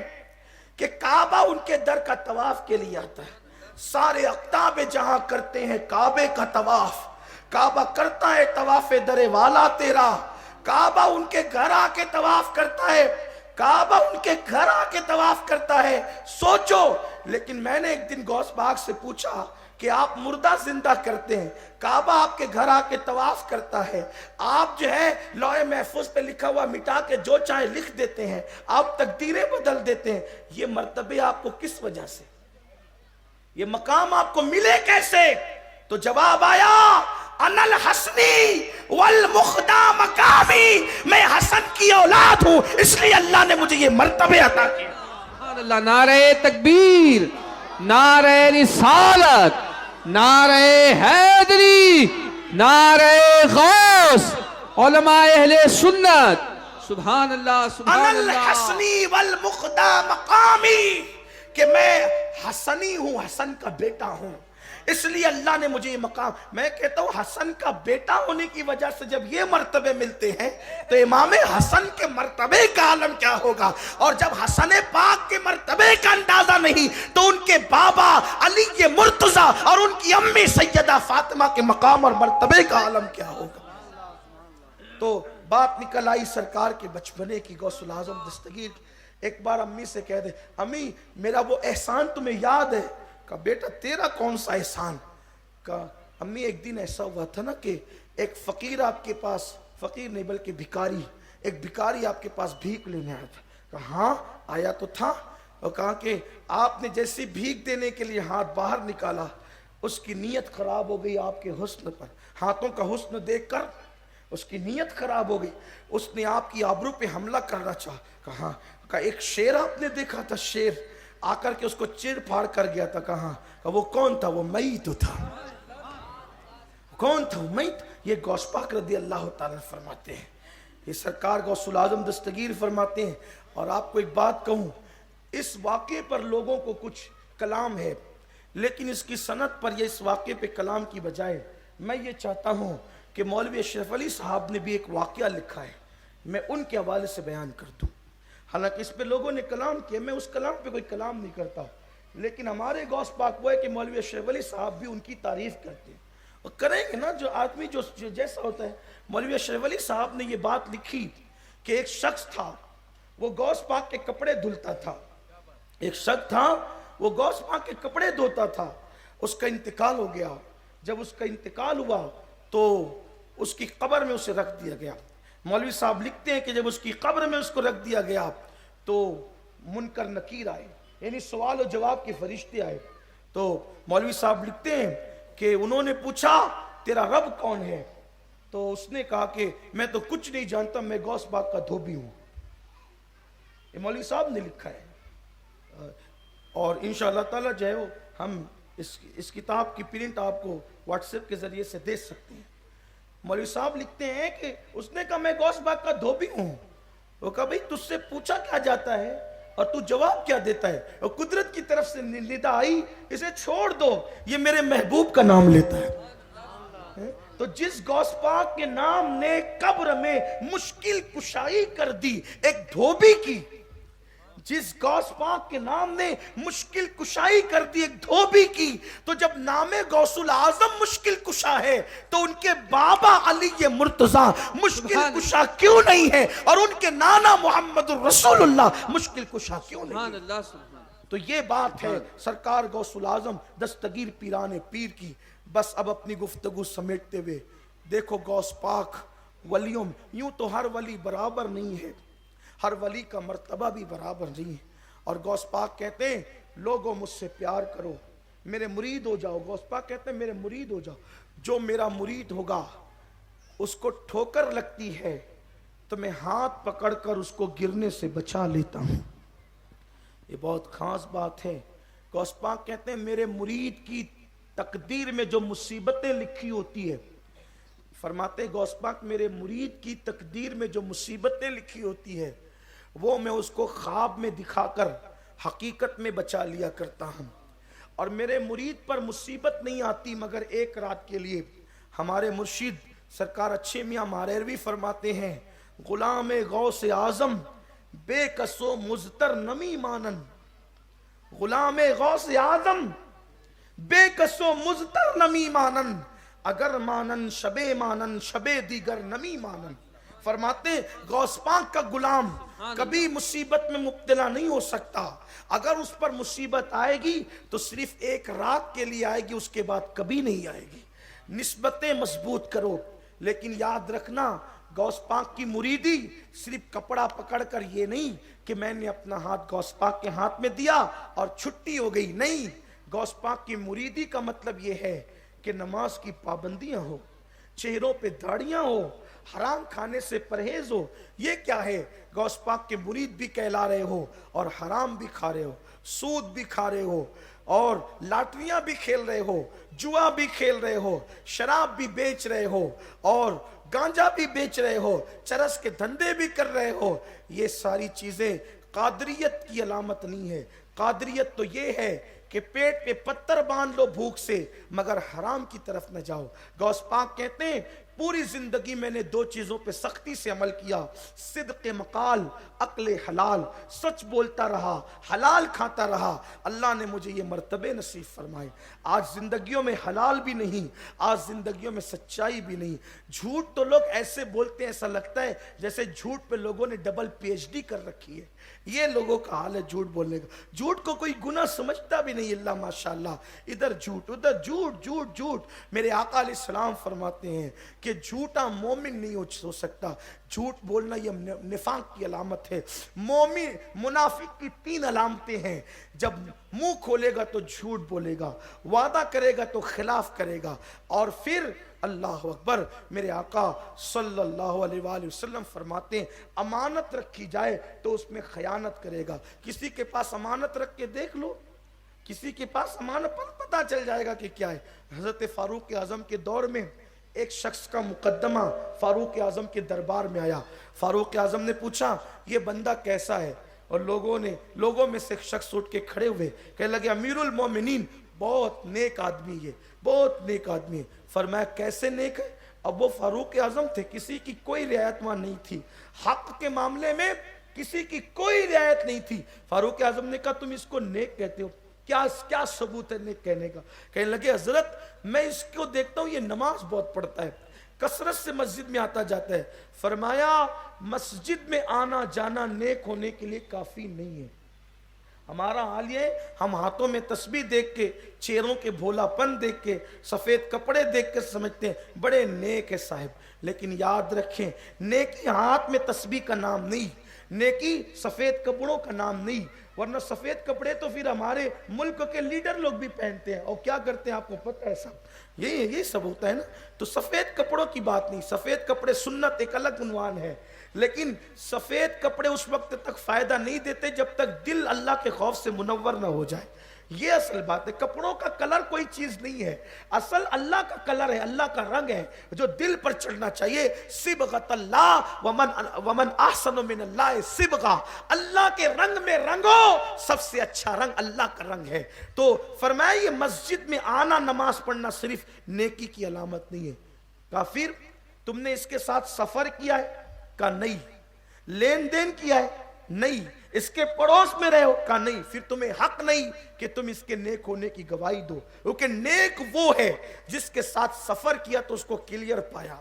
کہ کعبہ ان کے در کا طواف کے لیے آتا ہے، سارے اقطاب جہاں کرتے ہیں کعبے کا طواف، کعبہ کرتا ہے طواف در والا تیرا، کعبہ ان کے گھر آ کے طواف کرتا ہے، کعبہ ان کے گھر آ کے طواف کرتا ہے۔ سوچو، لیکن میں نے ایک دن غوث پاک سے پوچھا کہ آپ مردہ زندہ کرتے ہیں، کعبہ آپ کے گھر آ کے طواف کرتا ہے، آپ جو ہے لوح محفوظ پہ لکھا ہوا مٹا کے جو چاہے لکھ دیتے ہیں، آپ تقدیریں بدل دیتے ہیں، یہ مرتبے آپ کو کس وجہ سے، یہ مقام آپ کو ملے کیسے؟ تو جواب آیا، انا الحسنی والمخدا مقامی، میں حسن کی اولاد ہوں، اس لیے اللہ نے مجھے یہ مرتبے عطا کیا۔ سبحان اللہ، نعرہ تکبیر، نعرہ رسالت، نعرہ حیدری، نعرہ غوث، علماء اہل سنت، سبحان اللہ سبحان انا اللہ۔ الحسنی والمخدا مقامی، کہ میں حسنی ہوں، حسن کا بیٹا ہوں، اس لیے اللہ نے مجھے یہ مقام۔ میں کہتا ہوں حسن کا بیٹا ہونے کی وجہ سے جب یہ مرتبے ملتے ہیں تو امام حسن کے مرتبے کا عالم کیا ہوگا؟ اور جب حسن پاک کے مرتبے کا اندازہ نہیں تو ان کے بابا علی مرتضیٰ اور ان کی امی سیدہ فاطمہ کے مقام اور مرتبے کا عالم کیا ہوگا؟ تو بات نکل آئی سرکار کے بچپنے کی، غوث الاعظم دستگیر کی۔ ایک بار امی سے کہہ دے، امی میرا وہ احسان تمہیں یاد ہے؟ کہا بیٹا تیرا کون سا احسان؟ کہا امی ایک دن ایسا ہوا تھا نا کہ ایک فقیر آپ کے پاس، فقیر نہیں بلکہ بھکاری، ایک بھکاری آپ کے پاس بھیک لینے آیا تھا۔ کہا ہاں آیا تو تھا، اور کہا کہ آپ نے جیسی بھیک دینے کے لیے ہاتھ باہر نکالا، اس کی نیت خراب ہو گئی آپ کے حسن پر، ہاتھوں کا حسن دیکھ کر اس کی نیت خراب ہو گئی، اس نے آپ کی آبرو پہ حملہ کرنا چاہا۔ کہا کہا ایک شیر آپ نے دیکھا تھا، شیر آ کر کے اس کو چیڑ پھاڑ کر گیا تھا۔ کہا وہ کون تھا؟ وہ میت تھا۔ کون تھا وہ؟ میت۔ یہ غوث پاک رضی اللہ تعالیٰ فرماتے ہیں، یہ سرکار غوث الاعظم دستگیر فرماتے ہیں۔ اور آپ کو ایک بات کہوں، اس واقعے پر لوگوں کو کچھ کلام ہے، لیکن اس کی سند پر یہ اس واقعے پہ کلام کی بجائے میں یہ چاہتا ہوں کہ مولوی اشرف علی صاحب نے بھی ایک واقعہ لکھا ہے، میں ان کے حوالے سے بیان کر دوں۔ حالانکہ اس پہ لوگوں نے کلام کیا، میں اس کلام پہ کوئی کلام نہیں کرتا، لیکن ہمارے غوث پاک وہ ہے کہ مولوی اشرف علی صاحب بھی ان کی تعریف کرتے ہیں، اور کریں گے نا، جو آدمی جو جیسا ہوتا ہے۔ مولوی اشرف علی صاحب نے یہ بات لکھی کہ ایک شخص تھا، وہ غوث پاک کے کپڑے دھلتا تھا، ایک شخص تھا وہ غوث پاک کے کپڑے دھوتا تھا، اس کا انتقال ہو گیا۔ جب اس کا انتقال ہوا تو اس کی قبر میں اسے رکھ دیا گیا۔ مولوی صاحب لکھتے ہیں کہ جب اس کی قبر میں اس کو رکھ دیا گیا تو منکر نکیر آئے، یعنی سوال و جواب کے فرشتے آئے۔ تو مولوی صاحب لکھتے ہیں کہ انہوں نے پوچھا تیرا رب کون ہے؟ تو اس نے کہا کہ میں تو کچھ نہیں جانتا، میں غوث پاک کا دھوبی ہوں۔ یہ مولوی صاحب نے لکھا ہے، اور انشاءاللہ تعالی جو ہے ہم اس کتاب کی پرنٹ آپ کو واٹس ایپ کے ذریعے سے دے سکتے ہیں۔ مولوی صاحب لکھتے ہیں کہ اس نے کہا میں غوث پاک کا دھوبی ہوں۔ وہ کہا بھئی تجھ سے پوچھا کیا جاتا ہے اور تو جواب کیا دیتا ہے؟ اور قدرت کی طرف سے ندا آئی اسے چھوڑ دو، یہ میرے محبوب کا نام لیتا ہے۔ تو جس غوث پاک کے نام نے قبر میں مشکل کشائی کر دی ایک دھوبی کی، جس غوث پاک کے نام نے مشکل کشائی کر دی ایک دھوبی کی، تو جب نام غوث العظم مشکل کشا ہے تو ان کے بابا علی مرتضیٰ مشکل کشا کیوں نہیں ہے، اور ان کے نانا محمد الرسول اللہ مشکل کشا کیوں نہیں سبحان ہے؟ اللہ سبحان تو یہ بات ہے سرکار غوث العظم دستگیر پیران پیر کی۔ بس اب اپنی گفتگو سمیٹتے ہوئے دیکھو غوث پاک ولیوں میں، یوں تو ہر ولی برابر نہیں ہے، ہر ولی کا مرتبہ بھی برابر نہیں ہے، اور غوث پاک کہتے ہیں لوگوں مجھ سے پیار کرو، میرے مرید ہو جاؤ۔ غوث پاک کہتے ہیں میرے مرید ہو جاؤ، جو میرا مرید ہوگا اس کو ٹھوکر لگتی ہے تو میں ہاتھ پکڑ کر اس کو گرنے سے بچا لیتا ہوں۔ یہ بہت خاص بات ہے۔ غوث پاک کہتے ہیں میرے مرید کی تقدیر میں جو مصیبتیں لکھی ہوتی ہے، فرماتے غوث پاک میرے مرید کی تقدیر میں جو مصیبتیں لکھی ہوتی ہے وہ میں اس کو خواب میں دکھا کر حقیقت میں بچا لیا کرتا ہوں، اور میرے مرید پر مصیبت نہیں آتی مگر ایک رات کے لیے۔ ہمارے مرشد سرکار اچھے میاں ماریروی فرماتے ہیں غلام غوث اعظم بے کس و مضطر نمی مانن، غلام غوث اعظم بے کس و مضطر نمی مانن، اگر مانن شبے مانن شبے دیگر نمی مانن۔ فرماتے ہیں غوث پاک کا غلام کبھی مصیبت میں مبتلا نہیں ہو سکتا، اگر اس پر مصیبت آئے گی تو صرف ایک رات کے لیے آئے گی، اس کے بعد کبھی نہیں آئے گی۔ نسبتیں مضبوط کرو، لیکن یاد رکھنا غوث پاک کی مریدی صرف کپڑا پکڑ کر یہ نہیں کہ میں نے اپنا ہاتھ غوث پاک کے ہاتھ میں دیا اور چھٹی ہو گئی، نہیں۔ غوث پاک کی مریدی کا مطلب یہ ہے کہ نماز کی پابندیاں ہو، چہروں پہ داڑیاں ہو، حرام کھانے سے پرہیز ہو۔ یہ کیا ہے؟ غوث پاک کے مرید بھی کہلا رہے ہو اور حرام بھی کھا رہے ہو، سود بھی کھا رہے ہو، اور لاٹریاں بھی کھیل رہے ہو، جوا بھی کھیل رہے ہو، شراب بھی بیچ رہے ہو، اور گانجا بھی بیچ رہے ہو، چرس کے دھندے بھی کر رہے ہو۔ یہ ساری چیزیں قادریت کی علامت نہیں ہے۔ قادریت تو یہ ہے کہ پیٹ پہ پتھر باندھ لو بھوک سے مگر حرام کی طرف نہ جاؤ۔ غوث پاک کہتے ہیں پوری زندگی میں نے دو چیزوں پہ سختی سے عمل کیا، صدق مقال، عقل حلال، سچ بولتا رہا، حلال کھاتا رہا، اللہ نے مجھے یہ مرتبے نصیب فرمائے۔ آج زندگیوں میں حلال بھی نہیں، آج زندگیوں میں سچائی بھی نہیں۔ جھوٹ تو لوگ ایسے بولتے ہیں ایسا لگتا ہے جیسے جھوٹ پہ لوگوں نے ڈبل پی ایچ ڈی کر رکھی ہے۔ یہ لوگوں کا حال ہے جھوٹ بولنے کا، جھوٹ کو کوئی گناہ سمجھتا بھی نہیں، اللہ ماشاءاللہ ادھر جھوٹ ادھر جھوٹ جھوٹ جھوٹ۔ میرے آقا علیہ السلام فرماتے ہیں کہ جھوٹا مومن نہیں ہو سکتا، جھوٹ بولنا یہ نفاق کی علامت ہے۔ مومن منافق کی تین علامتیں ہیں، جب منہ کھولے گا تو جھوٹ بولے گا، وعدہ کرے گا تو خلاف کرے گا، اور پھر اللہ اکبر میرے آقا صلی اللہ علیہ وآلہ وسلم فرماتے ہیں امانت رکھی جائے تو اس میں خیانت کرے گا۔ کسی کے پاس امانت رکھ کے دیکھ لو، کسی کے پاس امانت پر پتہ چل جائے گا کہ کیا ہے۔ حضرت فاروق اعظم کے دور میں ایک شخص کا مقدمہ فاروق اعظم کے دربار میں آیا۔ فاروق اعظم نے پوچھا یہ بندہ کیسا ہے، اور لوگوں میں سے ایک شخص اٹھ کے کھڑے ہوئے کہنے لگے امیر المومنین بہت نیک آدمی ہے، بہت نیک آدمی ہے۔ فرمایا کیسے نیک ہے؟ اب وہ فاروق اعظم تھے، کسی کی کوئی رعایت وہاں نہیں تھی، حق کے معاملے میں کسی کی کوئی رعایت نہیں تھی۔ فاروق اعظم نے کہا تم اس کو نیک کہتے ہو، کیا ثبوت ہے نیک کہنے کا؟ کہنے لگے حضرت میں اس کو دیکھتا ہوں یہ نماز بہت پڑھتا ہے، کثرت سے مسجد میں آتا جاتا ہے۔ فرمایا مسجد میں آنا جانا نیک ہونے کے لیے کافی نہیں ہے۔ ہمارا حال یہ ہے ہم ہاتھوں میں تسبیح دیکھ کے، چہروں کے بھولا پن دیکھ کے، سفید کپڑے دیکھ کے سمجھتے ہیں بڑے نیک ہے صاحب، لیکن یاد رکھیں نیکی ہاتھ میں تسبیح کا نام نہیں، نیکی سفید کپڑوں کا نام نہیں، ورنہ سفید کپڑے تو پھر ہمارے ملک کے لیڈر لوگ بھی پہنتے ہیں، اور کیا کرتے ہیں آپ کو پتہ ہے صاحب، یہی سب ہوتا ہے نا۔ تو سفید کپڑوں کی بات نہیں، سفید کپڑے سنت ایک الگ عنوان ہے، لیکن سفید کپڑے اس وقت تک فائدہ نہیں دیتے جب تک دل اللہ کے خوف سے منور نہ ہو جائے۔ یہ اصل بات ہے، کپڑوں کا کلر کوئی چیز نہیں ہے، اصل اللہ کا کلر ہے، اللہ کا رنگ ہے جو دل پر چڑھنا چاہیے۔ صبغۃ اللہ ومن احسن من اللہ صبغہ، اللہ کے رنگ میں رنگو، سب سے اچھا رنگ اللہ کا رنگ ہے۔ تو فرمایا یہ مسجد میں آنا نماز پڑھنا صرف نیکی کی علامت نہیں ہے۔ کافر تم نے اس کے ساتھ سفر کیا ہے؟ کہا نہیں۔ لین دین کیا ہے؟ نہیں. اس کے پڑوس میں رہو کا نہیں. پھر تمہیں حق نہیں کہ تم اس کے نیک ہونے کی گواہی دو, کیونکہ نیک وہ ہے جس کے ساتھ سفر کیا تو اس کو کلیئر پایا,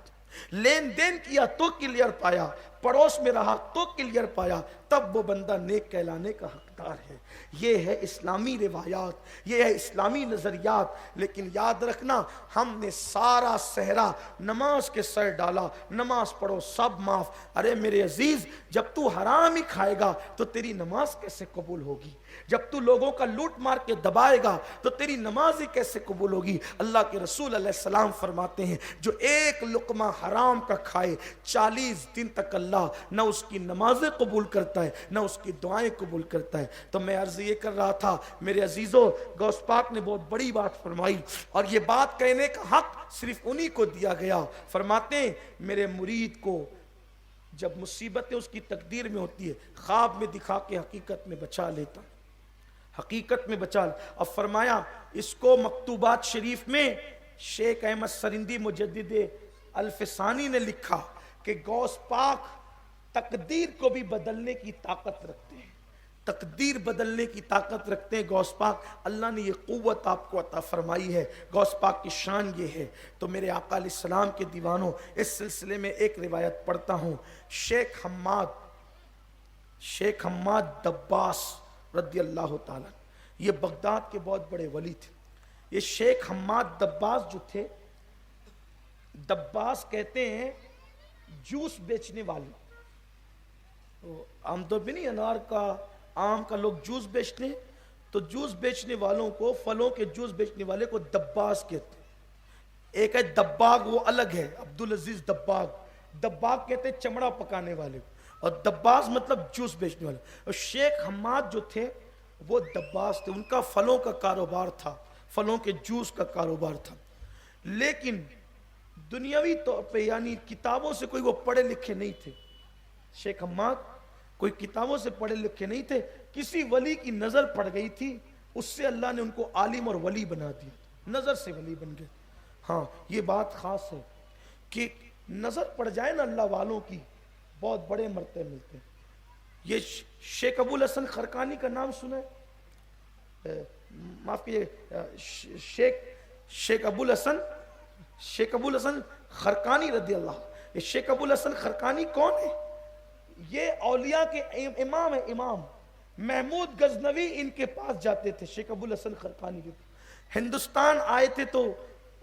لین دین کیا تو کلیئر پایا, پڑوس میں رہا تو کلیئر پایا, تب وہ بندہ نیک کہلانے کا حقدار ہے. یہ ہے اسلامی روایات, یہ ہے اسلامی نظریات. لیکن یاد رکھنا, ہم نے سارا صحرا نماز کے سر ڈالا, نماز پڑھو سب معاف. ارے میرے عزیز, جب تو حرام ہی کھائے گا تو تیری نماز کیسے قبول ہوگی؟ جب تو لوگوں کا لوٹ مار کے دبائے گا تو تیری نماز ہی کیسے قبول ہوگی؟ اللہ کے رسول علیہ السلام فرماتے ہیں, جو ایک لقمہ حرام کا کھائے 40 دن تک اللہ نہ اس کی نمازیں قبول کرتا ہے نہ اس کی دعائیں قبول کرتا ہے. تو میں عرض یہ کر رہا تھا میرے عزیزوں, غوث پاک نے بہت بڑی بات فرمائی, اور یہ بات کہنے کا حق صرف انہی کو دیا گیا. فرماتے ہیں میرے مرید کو جب مصیبتیں اس کی تقدیر میں ہوتی ہے, خواب میں دکھا کے حقیقت میں بچا لیتا, حقیقت میں بچا. اب فرمایا اس کو مکتوبات شریف میں شیخ احمد سرندی مجدد الفسانی نے لکھا کہ غوث پاک تقدیر کو بھی بدلنے کی طاقت رکھتے ہیں, تقدیر بدلنے کی طاقت رکھتے ہیں غوث پاک. اللہ نے یہ قوت آپ کو عطا فرمائی ہے, غوث پاک کی شان یہ ہے. تو میرے آقا علیہ السلام کے دیوانوں, اس سلسلے میں ایک روایت پڑھتا ہوں. شیخ حماد دباس رضی اللہ تعالیٰ, یہ بغداد کے بہت بڑے ولی تھے. یہ شیخ حماد دباس جو تھے, دباس کہتے ہیں جوس بیچنے والے. عام طور پہ نہیں, انار کا آم کا لوگ جوس بیچتے ہیں, تو جوس بیچنے والوں کو, پھلوں کے جوس بیچنے والے کو دباس کہتے ہیں. ایک ہے دباغ, وہ الگ ہے, عبدالعزیز دباغ. دباغ کہتے ہیں چمڑا پکانے والے کو, اور دباس مطلب جوس بیچنے والے. اور شیخ حماد جو تھے وہ دباس تھے, ان کا پھلوں کا کاروبار تھا, پھلوں کے جوس کا کاروبار تھا. لیکن دنیاوی طور پہ یعنی کتابوں سے کوئی وہ پڑھے لکھے نہیں تھے. شیخ حماد کوئی کتابوں سے پڑھے لکھے نہیں تھے, کسی ولی کی نظر پڑ گئی تھی, اس سے اللہ نے ان کو عالم اور ولی بنا دیا, نظر سے ولی بن گئے. ہاں یہ بات خاص ہے کہ نظر پڑ جائے نا اللہ والوں کی, بہت بڑے مرتبے ملتے ہیں. یہ شیخ ابو الحسن خرقانی کا نام سنا ہے؟ معاف کیجیے, شیخ ابو الحسن خرقانی رضی اللہ. یہ شیخ ابو الحسن خرقانی کون ہے؟ یہ اولیاء کے امام ہیں, امام محمود غزنوی ان کے پاس جاتے تھے. شیخ ابو الحسن خرقانی ہندوستان آئے تھے تو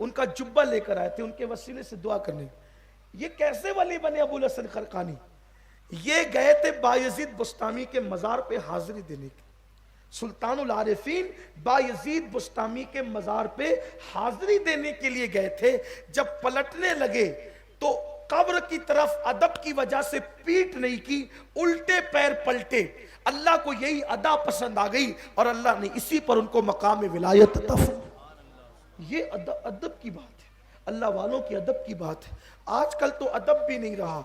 ان کا جبہ لے کر آئے تھے, ان کے وسیلے سے دعا کرنے. یہ کیسے ولی بنے ابو الحسن خرقانی؟ یہ گئے تھے بایزید بستامی کے مزار پہ حاضری دینے کے. سلطان العارفین بایزید بستامی کے مزار پہ حاضری دینے کے لیے گئے تھے. جب پلٹنے لگے تو قبر کی طرف ادب کی وجہ سے پیٹ نہیں کی, الٹے پیر پلٹے. اللہ کو یہی ادا پسند آ گئی اور اللہ نے اسی پر ان کو مقام ولایت عطا فرمائی. یہ ادب کی بات ہے, اللہ والوں کی ادب کی بات ہے. آج کل تو ادب بھی نہیں رہا,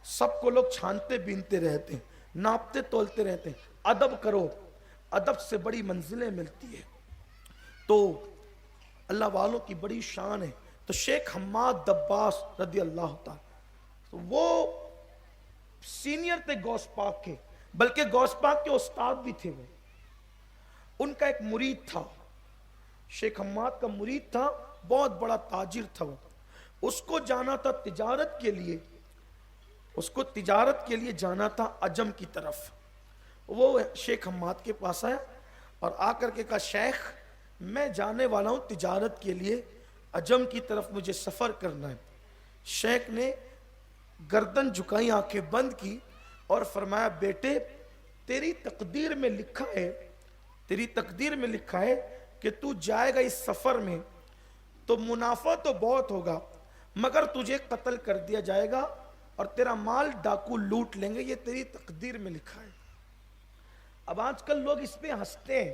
سب کو لوگ چھانتے بینتے رہتے ہیں, ناپتے تولتے رہتے ہیں. ادب کرو, ادب سے بڑی منزلیں ملتی ہے. تو اللہ والوں کی بڑی شان ہے. تو شیخ حماد دباس رضی اللہ تعالی وہ سینئر تھے غوث پاک کے, بلکہ غوث پاک کے استاد بھی تھے. وہ ان کا ایک مرید تھا, شیخ حماد کا مرید تھا, بہت بڑا تاجر تھا. وہ اس کو جانا تھا تجارت کے لیے, اس کو تجارت کے لیے جانا تھا عجم کی طرف. وہ شیخ حماد کے پاس آیا اور آ کر کے کہا, شیخ میں جانے والا ہوں تجارت کے لیے عجم کی طرف, مجھے سفر کرنا ہے. شیخ نے گردن جھکائی, آنکھیں بند کی اور فرمایا, بیٹے تیری تقدیر میں لکھا ہے, تیری تقدیر میں لکھا ہے کہ تو جائے گا اس سفر میں تو منافع تو بہت ہوگا, مگر تجھے قتل کر دیا جائے گا اور تیرا مال ڈاکو لوٹ لیں گے. یہ تیری تقدیر میں لکھا ہے. اب آج کل لوگ اس پہ ہنستے ہیں,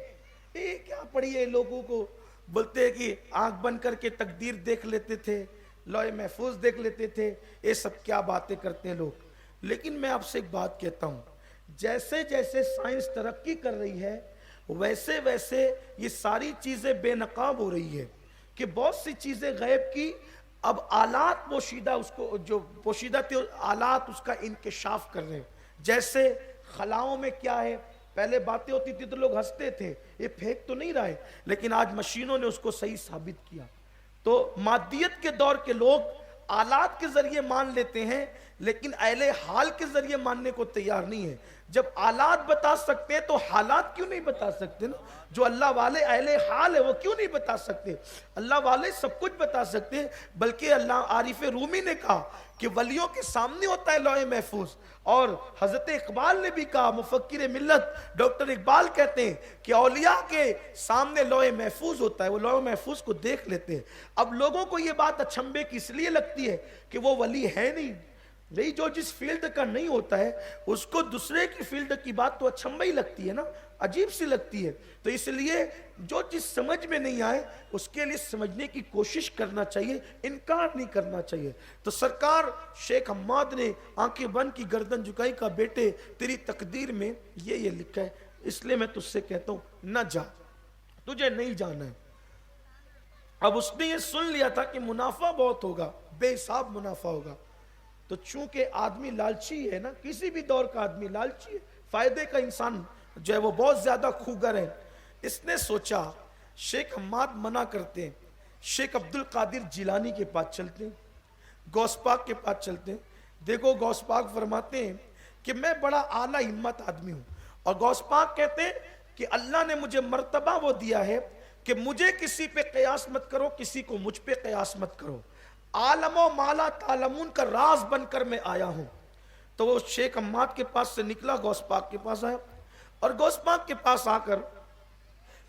یہ کیا پڑھی ہے, لوگوں کو بولتے ہیں کہ آنکھ بند کر کے تقدیر دیکھ لیتے تھے, لوح محفوظ دیکھ لیتے تھے, یہ سب کیا باتیں کرتے ہیں لوگ. لیکن میں آپ سے ایک بات کہتا ہوں, جیسے جیسے سائنس ترقی کر رہی ہے ویسے ویسے یہ ساری چیزیں بے نقاب ہو رہی ہے کہ بہت سی چیزیں غیب کی اب آلات پوشیدہ, اس کو جو پوشیدہ تھے آلات اس کا انکشاف کر رہے ہیں. جیسے خلاؤں میں کیا ہے. پہلے باتیں ہوتی تھی تو لوگ ہنستے تھے, یہ پھینک تو نہیں رہا ہے, لیکن آج مشینوں نے اس کو صحیح ثابت کیا. تو مادیت کے دور کے لوگ آلات کے ذریعے مان لیتے ہیں, لیکن اہل حال کے ذریعے ماننے کو تیار نہیں ہے. جب آلات بتا سکتے ہیں تو حالات کیوں نہیں بتا سکتے نا؟ جو اللہ والے اہل حال ہے وہ کیوں نہیں بتا سکتے؟ اللہ والے سب کچھ بتا سکتے ہیں. بلکہ اللہ عارف رومی نے کہا کہ ولیوں کے سامنے ہوتا ہے لوح محفوظ. اور حضرت اقبال نے بھی کہا, مفکر ملت ڈاکٹر اقبال کہتے ہیں کہ اولیاء کے سامنے لوح محفوظ ہوتا ہے, وہ لوح محفوظ کو دیکھ لیتے ہیں. اب لوگوں کو یہ بات اچھمبے کی اس لیے لگتی ہے کہ وہ ولی ہے نہیں. جو جس فیلڈ کا نہیں ہوتا ہے اس کو دوسرے کی فیلڈ کی بات تو اچھمبا ہی لگتی ہے نا, عجیب سی لگتی ہے. تو اس لیے جو چیز سمجھ میں نہیں آئے اس کے لیے سمجھنے کی کوشش کرنا چاہیے, انکار نہیں کرنا چاہیے. تو سرکار شیخ حماد نے آنکھیں بند کی گردن جھکائی, کا بیٹے تیری تقدیر میں یہ لکھا ہے, اس لیے میں تجھ سے کہتا ہوں نہ جا, تجھے نہیں جانا ہے. اب اس نے یہ سن لیا تھا کہ منافع بہت ہوگا, بے حساب منافع ہوگا. تو چونکہ آدمی لالچی ہے نا, کسی بھی دور کا آدمی لالچی ہے, فائدے کا انسان جو ہے وہ بہت زیادہ خوگر ہے. اس نے سوچا شیخ حماد منع کرتے ہیں, شیخ عبد القادر جیلانی کے پاس چلتے ہیں, غوث پاک کے پاس چلتے ہیں. دیکھو غوث پاک فرماتے ہیں کہ میں بڑا اعلیٰ ہمت آدمی ہوں, اور غوث پاک کہتے ہیں کہ اللہ نے مجھے مرتبہ وہ دیا ہے کہ مجھے کسی پہ قیاس مت کرو, کسی کو مجھ پہ قیاس مت کرو. عالم و مالا تعلمون کا راز بن کر میں آیا ہوں. تو وہ شیخ حماد کے پاس سے نکلا, غوث پاک کے پاس آیا, اور غوث پاک کے پاس آ کر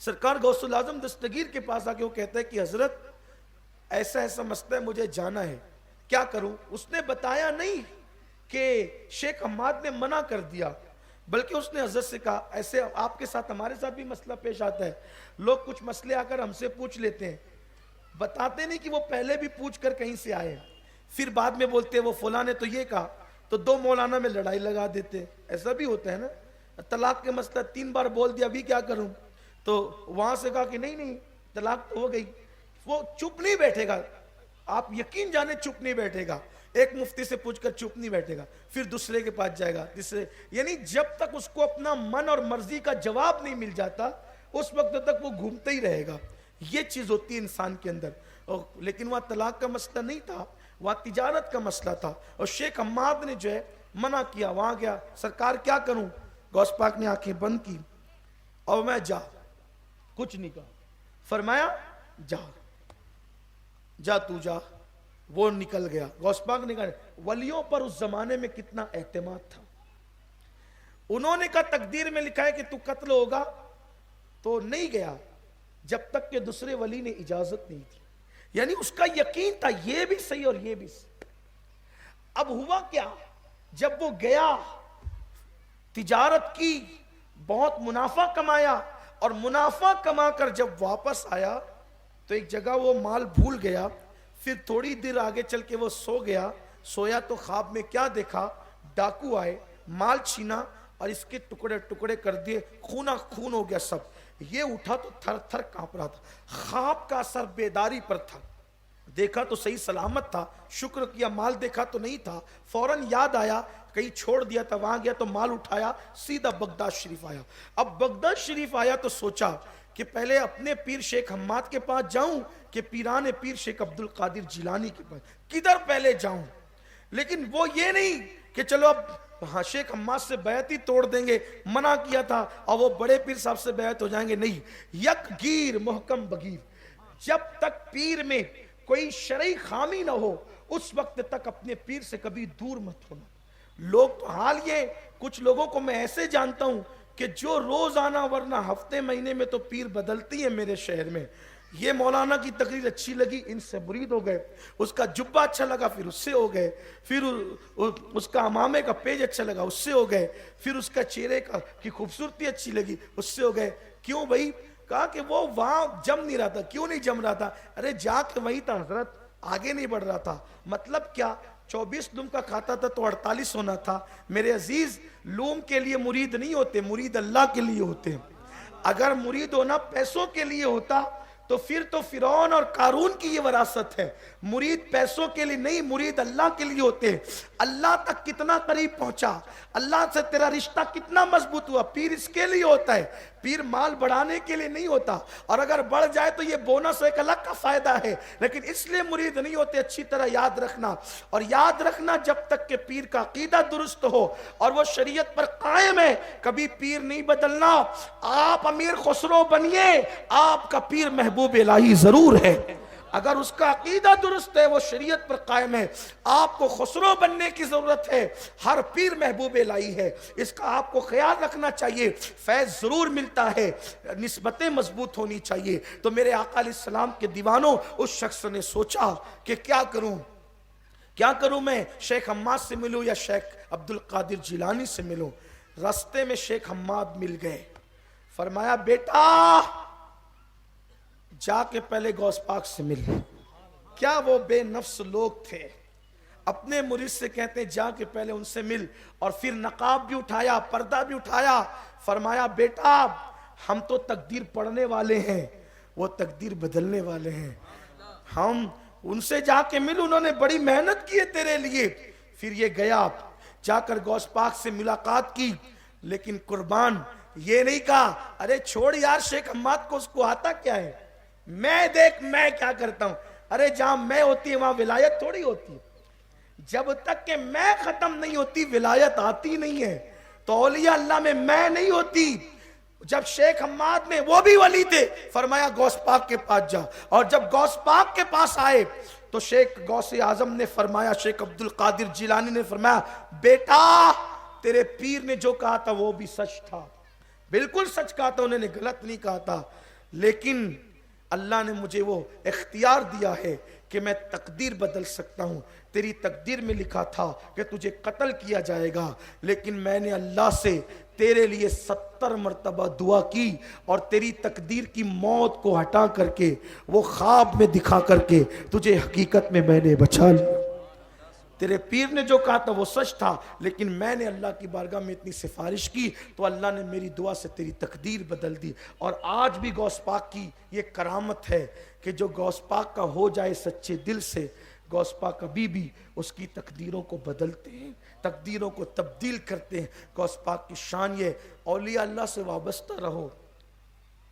سرکار غوث الاعظم دستگیر کے پاس آ کے وہ کہتا ہے کہ حضرت ایسا ایسا مسئلہ ہے, مجھے جانا ہے, کیا کروں؟ اس نے بتایا نہیں کہ شیخ حماد نے منع کر دیا, بلکہ اس نے حضرت سے کہا ایسے آپ کے ساتھ ہمارے ساتھ بھی مسئلہ پیش آتا ہے. لوگ کچھ مسئلے آ کر ہم سے پوچھ لیتے ہیں, بتاتے نہیں کہ وہ پہلے بھی پوچھ کر کہیں سے آئے, پھر بعد میں بولتے ہیں وہ فلاں نے تو یہ کہا, تو دو مولانا میں لڑائی لگا دیتے. ایسا بھی ہوتا ہے نا, طلاق کے مسئلہ 3 بار بول دیا, ابھی کیا کروں؟ تو وہاں سے کہا کہ نہیں طلاق تو ہو گئی. وہ چپ نہیں بیٹھے گا, آپ یقین جانے چپ نہیں بیٹھے گا. ایک مفتی سے پوچھ کر چپ نہیں بیٹھے گا, پھر دوسرے کے پاس جائے گا, تیسرے, یعنی جب تک اس کو اپنا من اور مرضی کا جواب نہیں مل جاتا اس وقت تک وہ گھومتا ہی رہے گا. یہ چیز ہوتی ہے انسان کے اندر. لیکن وہاں طلاق کا مسئلہ نہیں تھا, وہاں تجارت کا مسئلہ تھا, اور شیخ حماد نے جو ہے منع کیا. وہاں گیا, سرکار کیا کروں؟ غوث پاک نے آنکھیں بند کی اور میں جا, کچھ نہیں کہا, فرمایا جا تو جا. وہ نکل گیا. غوث پاک نے کہا, ولیوں پر اس زمانے میں کتنا اعتماد تھا. انہوں نے کہا تقدیر میں لکھا ہے کہ تو قتل ہوگا, تو نہیں گیا جب تک کہ دوسرے ولی نے اجازت نہیں دی. یعنی اس کا یقین تھا یہ بھی صحیح اور یہ بھی صحیح. اب ہوا کیا, جب وہ گیا تجارت کی, بہت منافع کمایا, اور منافع کما کر جب واپس آیا تو ایک جگہ وہ مال بھول گیا. پھر تھوڑی دیر آگے چل کے وہ سو گیا. سویا تو خواب میں کیا دیکھا, ڈاکو آئے, مال چھینا اور اس کے ٹکڑے ٹکڑے کر دیے, خونا خون ہو گیا سب. یہ اٹھا تو تھر تھر کانپ رہا تھا, خواب کا اثر بیداری پر تھا. دیکھا تو صحیح سلامت تھا, شکر کیا, مال دیکھا تو نہیں تھا. فوراً یاد آیا کہیں چھوڑ دیا تھا, وہاں گیا تو مال اٹھایا, سیدھا بغداد شریف آیا. اب بغداد شریف آیا تو سوچا کہ پہلے اپنے پیر شیخ حماد کے پاس جاؤں کہ پیران پیر شیخ عبد القادر جیلانی کے پاس, کدھر پہلے جاؤں. لیکن وہ یہ نہیں کہ چلو اب شیخ حماد سے بیعت ہی توڑ دیں گے, منع کیا تھا, اور وہ بڑے پیر صاحب سے بیعت ہو جائیں گے. نہیں, یک گیر محکم بگیر, جب تک پیر میں کوئی شرعی خامی نہ ہو اس وقت تک اپنے پیر سے کبھی دور مت ہونا. لوگ تو حال یہ, کچھ لوگوں کو میں ایسے جانتا ہوں کہ جو روزانہ ورنہ ہفتے مہینے میں تو پیر بدلتی ہیں میرے شہر میں. یہ مولانا کی تقریر اچھی لگی, ان سے مرید ہو گئے. اس کا جبہ اچھا لگا, پھر اس سے ہو گئے. پھر اس کا امامے کا پیج اچھا لگا, اس سے ہو گئے. پھر اس کا چہرے کی خوبصورتی اچھی لگی, اس سے ہو گئے. کیوں بھائی؟ کہا کہ وہ وہاں جم نہیں رہا تھا. کیوں نہیں جم رہا تھا؟ ارے جا کے وہی تھا حضرت, آگے نہیں بڑھ رہا تھا. مطلب کیا, 24 لوم کا کھاتا تھا تو 48 ہونا تھا. میرے عزیز, لوم کے لیے مرید نہیں ہوتے, مرید اللہ کے لیے ہوتے ہیں. اگر مرید ہونا پیسوں کے لیے ہوتا تو پھر تو فرعون اور قارون کی یہ وراثت ہے. مرید پیسوں کے لیے نہیں، مرید اللہ کے لیے ہوتے ہیں. اللہ تک کتنا قریب پہنچا، اللہ سے تیرا رشتہ کتنا مضبوط ہوا، پیر اس کے لیے ہوتا ہے. پیر مال بڑھانے کے لیے نہیں ہوتا، اور اگر بڑھ جائے تو یہ بونس ایک الگ کا فائدہ ہے، لیکن اس لیے مرید نہیں ہوتے. اچھی طرح یاد رکھنا، اور یاد رکھنا جب تک کہ پیر کا عقیدہ درست ہو اور وہ شریعت پر قائم ہے، کبھی پیر نہیں بدلنا. آپ امیر خسرو بنیے، آپ کا پیر محبوب الہی ضرور ہے. اگر اس کا عقیدہ درست ہے، وہ شریعت پر قائم ہے، آپ کو خسرو بننے کی ضرورت ہے. ہر پیر محبوب الہی ہے، اس کا آپ کو خیال رکھنا چاہیے. فیض ضرور ملتا ہے، نسبتیں مضبوط ہونی چاہیے. تو میرے آقا علیہ السلام کے دیوانوں، اس شخص نے سوچا کہ کیا کروں میں، شیخ حماد سے ملوں یا شیخ عبد القادر جیلانی سے ملوں. راستے میں شیخ حماد مل گئے. فرمایا بیٹا جا کے پہلے غوث پاک سے مل. کیا وہ بے نفس لوگ تھے، اپنے مرید سے کہتے ہیں جا کے پہلے ان سے مل، اور پھر نقاب بھی اٹھایا، پردہ بھی اٹھایا. فرمایا بیٹا ہم تو تقدیر پڑھنے والے ہیں، وہ تقدیر بدلنے والے ہیں. ہم ان سے جا کے مل، انہوں نے بڑی محنت کی ہے تیرے لیے. پھر یہ گیا، جا کر غوث پاک سے ملاقات کی، لیکن قربان یہ نہیں کہا ارے چھوڑ یار شیخ حماد کو، اس کو آتا کیا ہے، میں دیکھ میں کیا کرتا ہوں. ارے جہاں میں ہوتی ہے وہاں ولایت تھوڑی ہوتی ہے. جب تک کہ میں ختم نہیں ہوتی ولایت آتی نہیں ہے. تو اولیاء اللہ میں نہیں ہوتی. جب شیخ حماد نے، وہ بھی ولی تھے، فرمایا غوث پاک کے پاس جا. اور جب غوث پاک کے پاس آئے تو شیخ غوث اعظم نے فرمایا، شیخ عبد القادر جیلانی نے فرمایا بیٹا تیرے پیر نے جو کہا تھا وہ بھی سچ تھا، بالکل سچ کہا تھا، انہوں نے غلط نہیں کہا تھا. لیکن اللہ نے مجھے وہ اختیار دیا ہے کہ میں تقدیر بدل سکتا ہوں. تیری تقدیر میں لکھا تھا کہ تجھے قتل کیا جائے گا، لیکن میں نے اللہ سے تیرے لیے 70 مرتبہ دعا کی، اور تیری تقدیر کی موت کو ہٹا کر کے، وہ خواب میں دکھا کر کے تجھے حقیقت میں نے بچا لیا. تیرے پیر نے جو کہا تھا وہ سچ تھا، لیکن میں نے اللہ کی بارگاہ میں اتنی سفارش کی تو اللہ نے میری دعا سے تیری تقدیر بدل دی. اور آج بھی غوث پاک کی یہ کرامت ہے کہ جو غوث پاک کا ہو جائے سچے دل سے، غوث پاک کبھی بھی اس کی تقدیروں کو بدلتے ہیں، تقدیروں کو تبدیل کرتے ہیں. غوث پاک کی شان یہ، اولیاء اللہ سے وابستہ رہو،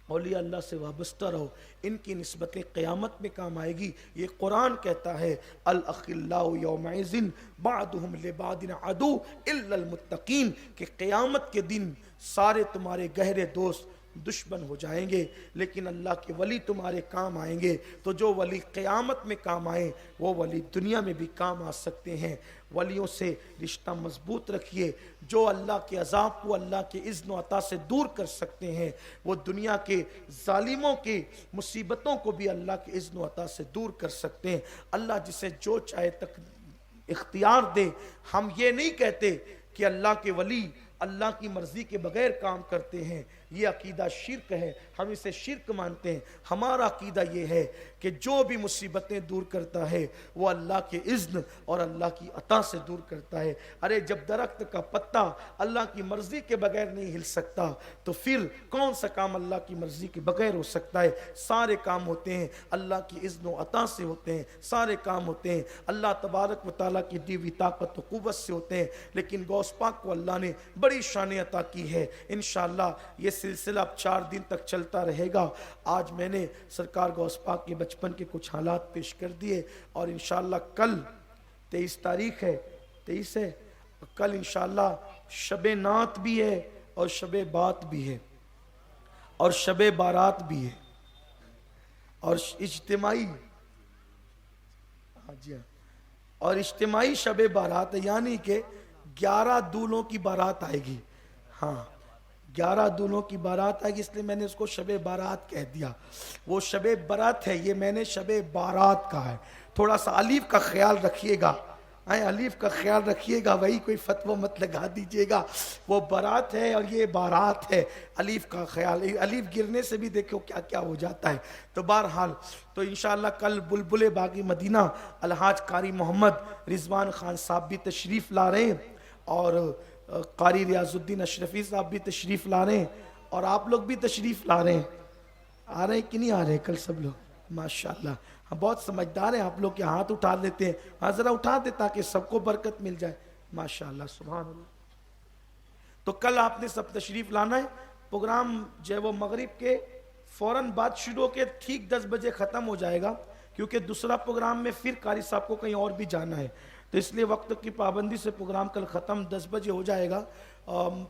اولیاء اللہ سے وابستہ رہو، ان کی نسبتیں قیامت میں کام آئے گی. یہ قرآن کہتا ہے الاخلاء یومئذ بعضهم لبعض عدو الا المتقین، کہ قیامت کے دن سارے تمہارے گہرے دوست دشمن ہو جائیں گے، لیکن اللہ کے ولی تمہارے کام آئیں گے. تو جو ولی قیامت میں کام آئیں وہ ولی دنیا میں بھی کام آ سکتے ہیں. ولیوں سے رشتہ مضبوط رکھیے. جو اللہ کے عذاب کو اللہ کے اذن و عطا سے دور کر سکتے ہیں، وہ دنیا کے ظالموں کی مصیبتوں کو بھی اللہ کے اذن و عطا سے دور کر سکتے ہیں. اللہ جسے جو چاہے تک اختیار دے. ہم یہ نہیں کہتے کہ اللہ کے ولی اللہ کی مرضی کے بغیر کام کرتے ہیں، یہ عقیدہ شرک ہے، ہم اسے شرک مانتے ہیں. ہمارا عقیدہ یہ ہے کہ جو بھی مصیبتیں دور کرتا ہے وہ اللہ کے اذن اور اللہ کی عطا سے دور کرتا ہے. ارے جب درخت کا پتا اللہ کی مرضی کے بغیر نہیں ہل سکتا تو پھر کون سا کام اللہ کی مرضی کے بغیر ہو سکتا ہے؟ سارے کام ہوتے ہیں اللہ کی اذن و عطا سے ہوتے ہیں، سارے کام ہوتے ہیں اللہ تبارک و تعالیٰ کی دی ہوئی طاقت و قوت سے ہوتے ہیں. لیکن غوث پاک کو اللہ نے بڑی شان عطا کی ہے. انشاءاللہ یہ سلسلہ اب 4 دن تک چلتا رہے گا. آج میں نے سرکار غوث پاک کے بچپن کے کچھ حالات پیش کر دیے، اور انشاءاللہ کل 23 تاریخ ہے، 23 ہے، کل انشاءاللہ شب نعت بھی ہے اور شب بات بھی ہے اور شب بارات بھی ہے اور اجتماعی اور اجتماعی شب بارات ہے، یعنی کہ 11 دولوں کی بارات آئے گی. ہاں 11 دولوں کی بارات آئے گی، اس لیے میں نے اس کو شب بارات کہہ دیا. وہ شب برات ہے، یہ میں نے شب بارات کہا ہے. تھوڑا سا الف کا خیال رکھیے گا، الف کا خیال رکھیے گا، وہی کوئی فتوہ مت لگا دیجئے گا. وہ برات ہے اور یہ بارات ہے، الف کا خیال، الف گرنے سے بھی دیکھو کیا کیا ہو جاتا ہے. تو بہرحال تو انشاءاللہ کل بلبل باغ مدینہ الحاج قاری محمد رضوان خان صاحب بھی تشریف لا رہے ہیں، اور قاری ریاض الدین اشرفی صاحب بھی تشریف لا رہے ہیں، اور آپ لوگ بھی تشریف لا رہے ہیں. آ رہے ہیں کہ نہیں آ رہے کل سب لوگ؟ ماشاءاللہ ہم بہت سمجھدار ہیں آپ لوگ کے ہاتھ اٹھا لیتے ہیں. ہاں ذرا اٹھا دے تاکہ سب کو برکت مل جائے. ماشاءاللہ سبحان اللہ. تو کل آپ نے سب تشریف لانا ہے. پروگرام جو ہے وہ مغرب کے فوراً بعد شروع کے ٹھیک 10 بجے ختم ہو جائے گا، کیونکہ دوسرا پروگرام میں پھر قاری صاحب کو کہیں اور بھی جانا ہے، تو اس لیے وقت کی پابندی سے پروگرام کل ختم 10 بجے ہو جائے گا.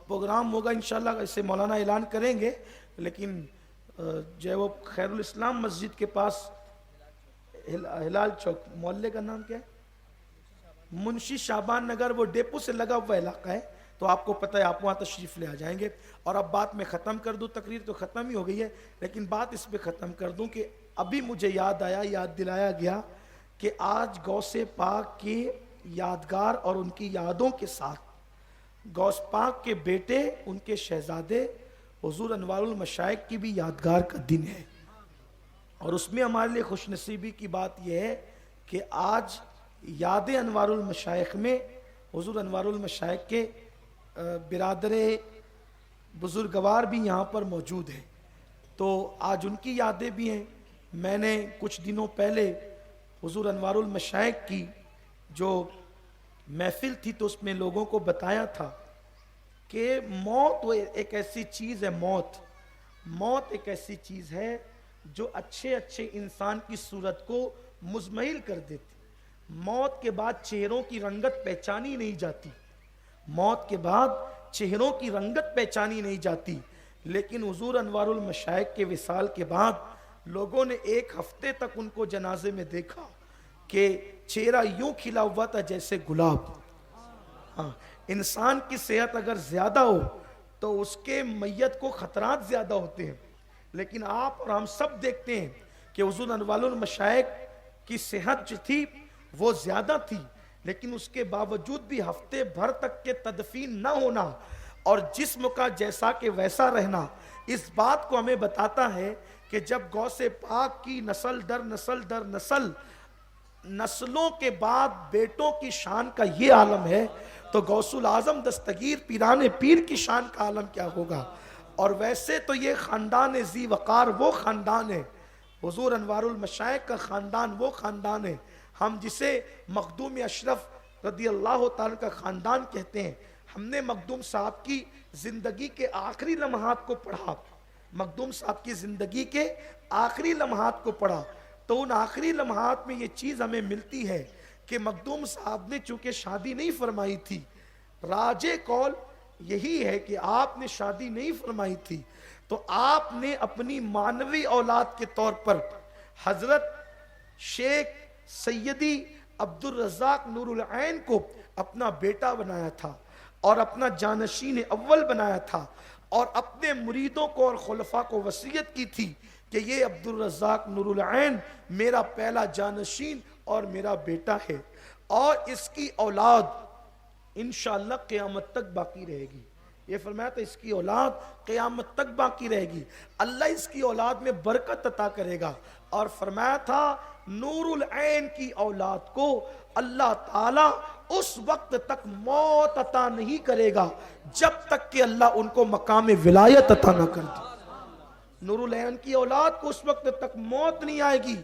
پروگرام ہوگا انشاءاللہ اسے مولانا اعلان کریں گے، لیکن جو ہے وہ خیر الاسلام مسجد کے پاس ہلال چوک، محلے کا نام کیا ہے؟ منشی شعبان نگر، وہ ڈیپو سے لگا ہوا علاقہ ہے، تو آپ کو پتہ ہے آپ وہاں تشریف لے آ جائیں گے. اور اب بات میں ختم کر دوں، تقریر تو ختم ہی ہو گئی ہے، لیکن بات اس پہ ختم کر دوں کہ ابھی مجھے یاد آیا، یاد دلایا گیا کہ آج غوث پاک کی یادگار اور ان کی یادوں کے ساتھ غوث پاک کے بیٹے، ان کے شہزادے حضور انوار المشائخ کی بھی یادگار کا دن ہے. اور اس میں ہمارے لیے خوش نصیبی کی بات یہ ہے کہ آج یاد انوار المشائخ میں حضور انوار المشائخ کے برادر بزرگوار بھی یہاں پر موجود ہیں، تو آج ان کی یادیں بھی ہیں. میں نے کچھ دنوں پہلے حضور انوار المشائخ کی جو محفل تھی تو اس میں لوگوں کو بتایا تھا کہ موت ایک ایسی چیز ہے، موت ایک ایسی چیز ہے جو اچھے انسان کی صورت کو مزمحل کر دیتی. موت کے بعد چہروں کی رنگت پہچانی نہیں جاتی، موت کے بعد چہروں کی رنگت پہچانی نہیں جاتی. لیکن حضور انوار المشائخ کے وصال کے بعد لوگوں نے 1 ہفتے تک ان کو جنازے میں دیکھا کہ چہرہ یوں کھلا ہوا تھا جیسے گلاب. ہاں، انسان کی صحت اگر زیادہ ہو تو اس کے میت کو خطرات زیادہ ہوتے ہیں، لیکن آپ اور ہم سب دیکھتے ہیں کہ حضور انوار المشائخ کی صحت جو تھی وہ زیادہ تھی، لیکن اس کے باوجود بھی ہفتے بھر تک کے تدفین نہ ہونا اور جسم کا جیسا کہ ویسا رہنا اس بات کو ہمیں بتاتا ہے کہ جب غوث پاک کی نسل در نسل نسلوں کے بعد بیٹوں کی شان کا یہ عالم ہے تو غوث العظم دستگیر پیران پیر کی شان کا عالم کیا ہوگا. اور ویسے تو یہ خاندان ذی وقار وہ خاندان ہے، حضور انوار المشائخ کا خاندان وہ خاندان ہے ہم جسے مخدوم اشرف رضی اللہ تعالیٰ کا خاندان کہتے ہیں. ہم نے مخدوم صاحب کی زندگی کے آخری لمحات کو پڑھا، مخدوم صاحب کی زندگی کے آخری لمحات کو پڑھا تو ان آخری لمحات میں یہ چیز ہمیں ملتی ہے کہ مخدوم صاحب نے چونکہ شادی نہیں فرمائی تھی، راج قول یہی ہے کہ آپ نے شادی نہیں فرمائی تھی، تو آپ نے اپنی معنوی اولاد کے طور پر حضرت شیخ سیدی عبدالرزاق نور العین کو اپنا بیٹا بنایا تھا اور اپنا جانشین اول بنایا تھا، اور اپنے مریدوں کو اور خلفاء کو وصیت کی تھی کہ یہ عبدالرزاق نور العین میرا پہلا جانشین اور میرا بیٹا ہے، اور اس کی اولاد انشاءاللہ قیامت تک باقی رہے گی. یہ فرمایا تھا اس کی اولاد قیامت تک باقی رہے گی، اللہ اس کی اولاد میں برکت عطا کرے گا. اور فرمایا تھا نور العین کی اولاد کو اللہ تعالی اس وقت تک موت عطا نہیں کرے گا جب تک کہ اللہ ان کو مقام ولایت عطا نہ کر دے. نور العین کی اولاد کو اس وقت تک موت نہیں آئے گی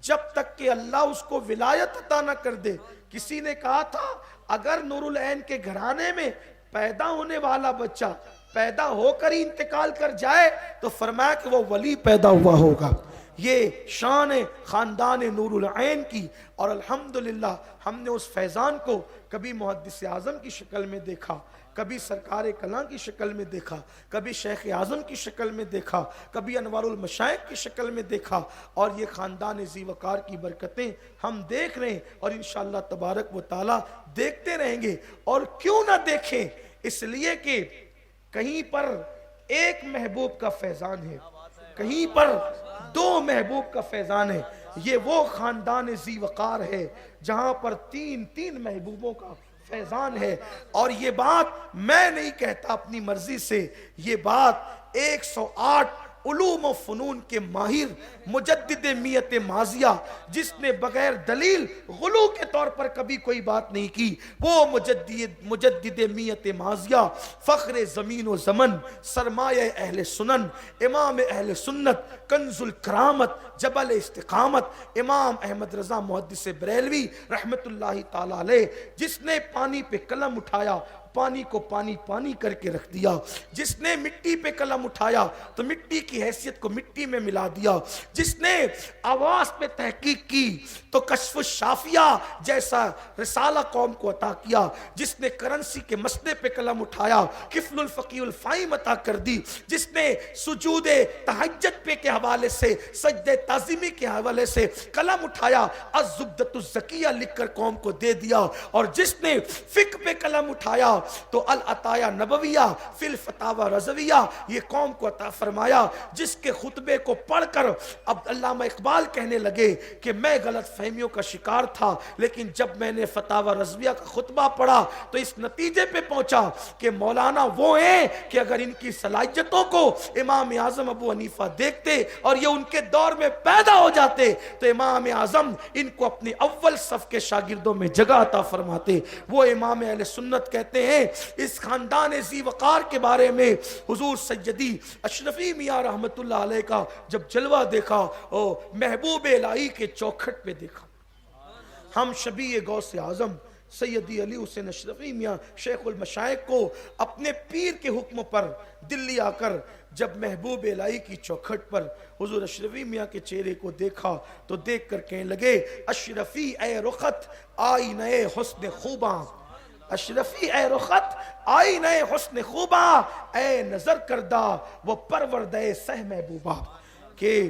جب تک کہ اللہ اس کو ولایت عطا نہ کر دے. کسی نے کہا تھا اگر نور العین کے گھرانے میں پیدا ہونے والا بچہ پیدا ہو کر ہی انتقال کر جائے تو فرمایا کہ وہ ولی پیدا ہوا ہوگا. یہ شان خاندان نور العین کی، اور الحمدللہ ہم نے اس فیضان کو کبھی محدث اعظم کی شکل میں دیکھا، کبھی سرکار کلاں کی شکل میں دیکھا، کبھی شیخ اعظم کی شکل میں دیکھا، کبھی انوار المشائخ کی شکل میں دیکھا، اور یہ خاندان ذی وقار کی برکتیں ہم دیکھ رہے ہیں اور انشاءاللہ تبارک و تعالی دیکھتے رہیں گے. اور کیوں نہ دیکھیں، اس لیے کہ کہیں پر ایک محبوب کا فیضان ہے، کہیں پر 2 محبوب کا فیضان ہے. یہ وہ خاندان ذی وقار ہے جہاں پر 3 محبوبوں کا فیضان ہے. اور یہ بات میں نہیں کہتا اپنی مرضی سے، یہ بات 108 علوم و فنون کے ماہر، مجدد میت ماضیہ، جس نے بغیر دلیل غلو کے طور پر کبھی کوئی بات نہیں کی، وہ مجدد میت ماضیہ، فخر زمین و زمن، سرمایہ اہل سنن، امام اہل سنت، کنز الکرامت، جبل استقامت، امام احمد رضا محدث بریلوی رحمت اللہ تعالی علیہ، جس نے پانی پہ قلم اٹھایا پانی کو پانی پانی کر کے رکھ دیا، جس نے مٹی پہ قلم اٹھایا تو مٹی کی حیثیت کو مٹی میں ملا دیا، جس نے آواز پہ تحقیق کی تو کشف الشافیہ جیسا رسالہ قوم کو عطا کیا، جس نے کرنسی کے مسئلے پہ قلم اٹھایا کفل الفقی الفائم عطا کر دی، جس نے سجود تہجد پہ کے حوالے سے، سجدہ تعظیمی کے حوالے سے قلم اٹھایا، الزبدۃ الزکیہ لکھ کر قوم کو دے دیا، اور جس نے فقہ پہ قلم اٹھایا تو العطایہ نبویہ فی الفتاوی رضویہ یہ قوم کو عطا فرمایا، جس کے خطبے کو پڑھ کر اب علامہ اقبال کہنے لگے کہ میں غلط فہمیوں کا شکار تھا، لیکن جب میں نے فتاوی رضویہ کا خطبہ پڑھا تو اس نتیجے پہ پہنچا کہ مولانا وہ ہیں کہ اگر ان کی صلاحیتوں کو امام اعظم ابو حنیفہ دیکھتے اور یہ ان کے دور میں پیدا ہو جاتے تو امام اعظم ان کو اپنے اول صف کے شاگردوں میں جگہ عطا فرماتے۔ وہ امام اہل سنت کہتے ہیں اس خاندان ذی وقار کے بارے میں، حضور سیدی اشرفی میاں رحمت اللہ علیہ کا جب جلوہ دیکھا، محبوب الہی کے چوکھٹ پہ دیکھا، ہم شبیہ غوث اعظم سیدی علی حسین اشرفی میاں شیخ المشائخ کو اپنے پیر کے حکم پر دلی آ کر جب محبوب الہی کی چوکھٹ پر حضور اشرفی میاں کے چہرے کو دیکھا تو دیکھ کر کہنے لگے اشرفی اے رخت آئینہ حسن خوباں، اشرفی اے رخت آئینہ حسن خوباں، اے نظر کردہ وہ پروردہ سہ محبوبہ، کہ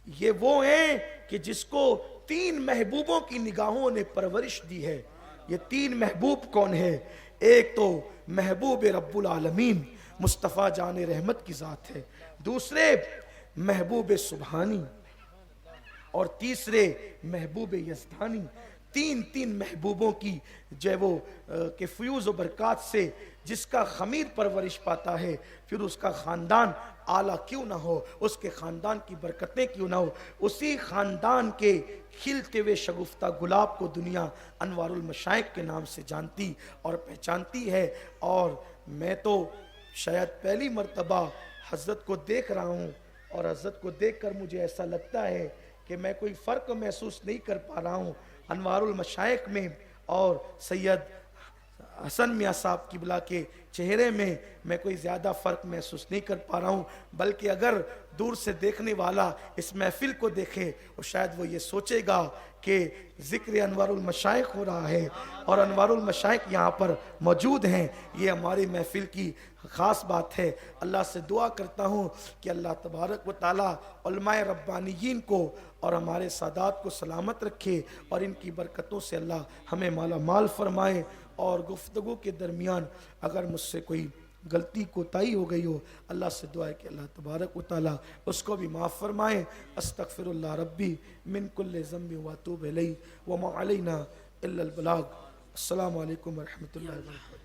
یہ وہ ہیں کہ جس کو 3 محبوبوں کی نگاہوں نے پرورش دی ہے۔ یہ 3 محبوب کون ہے؟ ایک تو محبوب رب العالمین مصطفیٰ جان رحمت کی ذات ہے، دوسرے محبوب سبحانی، اور تیسرے محبوب یزدانی۔ 3 محبوبوں کی جو ہے وہ کہ فیوز و برکات سے جس کا خمیر پرورش پاتا ہے، پھر اس کا خاندان اعلیٰ کیوں نہ ہو، اس کے خاندان کی برکتیں کیوں نہ ہو، اسی خاندان کے کھلتے ہوئے شگفتہ گلاب کو دنیا انوار المشائخ کے نام سے جانتی اور پہچانتی ہے۔ اور میں تو شاید پہلی مرتبہ حضرت کو دیکھ رہا ہوں، اور حضرت کو دیکھ کر مجھے ایسا لگتا ہے کہ میں کوئی فرق محسوس نہیں کر پا رہا ہوں انوار المشائخ میں اور سید حسن میاں صاحب قبلہ کے چہرے میں کوئی زیادہ فرق محسوس نہیں کر پا رہا ہوں، بلکہ اگر دور سے دیکھنے والا اس محفل کو دیکھے اور شاید وہ یہ سوچے گا کہ ذکر انوار المشائخ ہو رہا ہے اور انوار المشائخ یہاں پر موجود ہیں، یہ ہماری محفل کی خاص بات ہے۔ اللہ سے دعا کرتا ہوں کہ اللہ تبارک و تعالی علماء ربانیین کو اور ہمارے سادات کو سلامت رکھے اور ان کی برکتوں سے اللہ ہمیں مالا مال فرمائے۔ اور گفتگو کے درمیان اگر مجھ سے کوئی غلطی کوتاہی ہو گئی ہو، اللہ سے دعا ہے کہ اللہ تبارک و تعالی اس کو بھی معاف فرمائے۔ استغفر اللہ ربی من کل ذنب واتوب الیہ وما علینا الا البلاغ۔ السلام علیکم ورحمۃ اللہ وبرکاتہ۔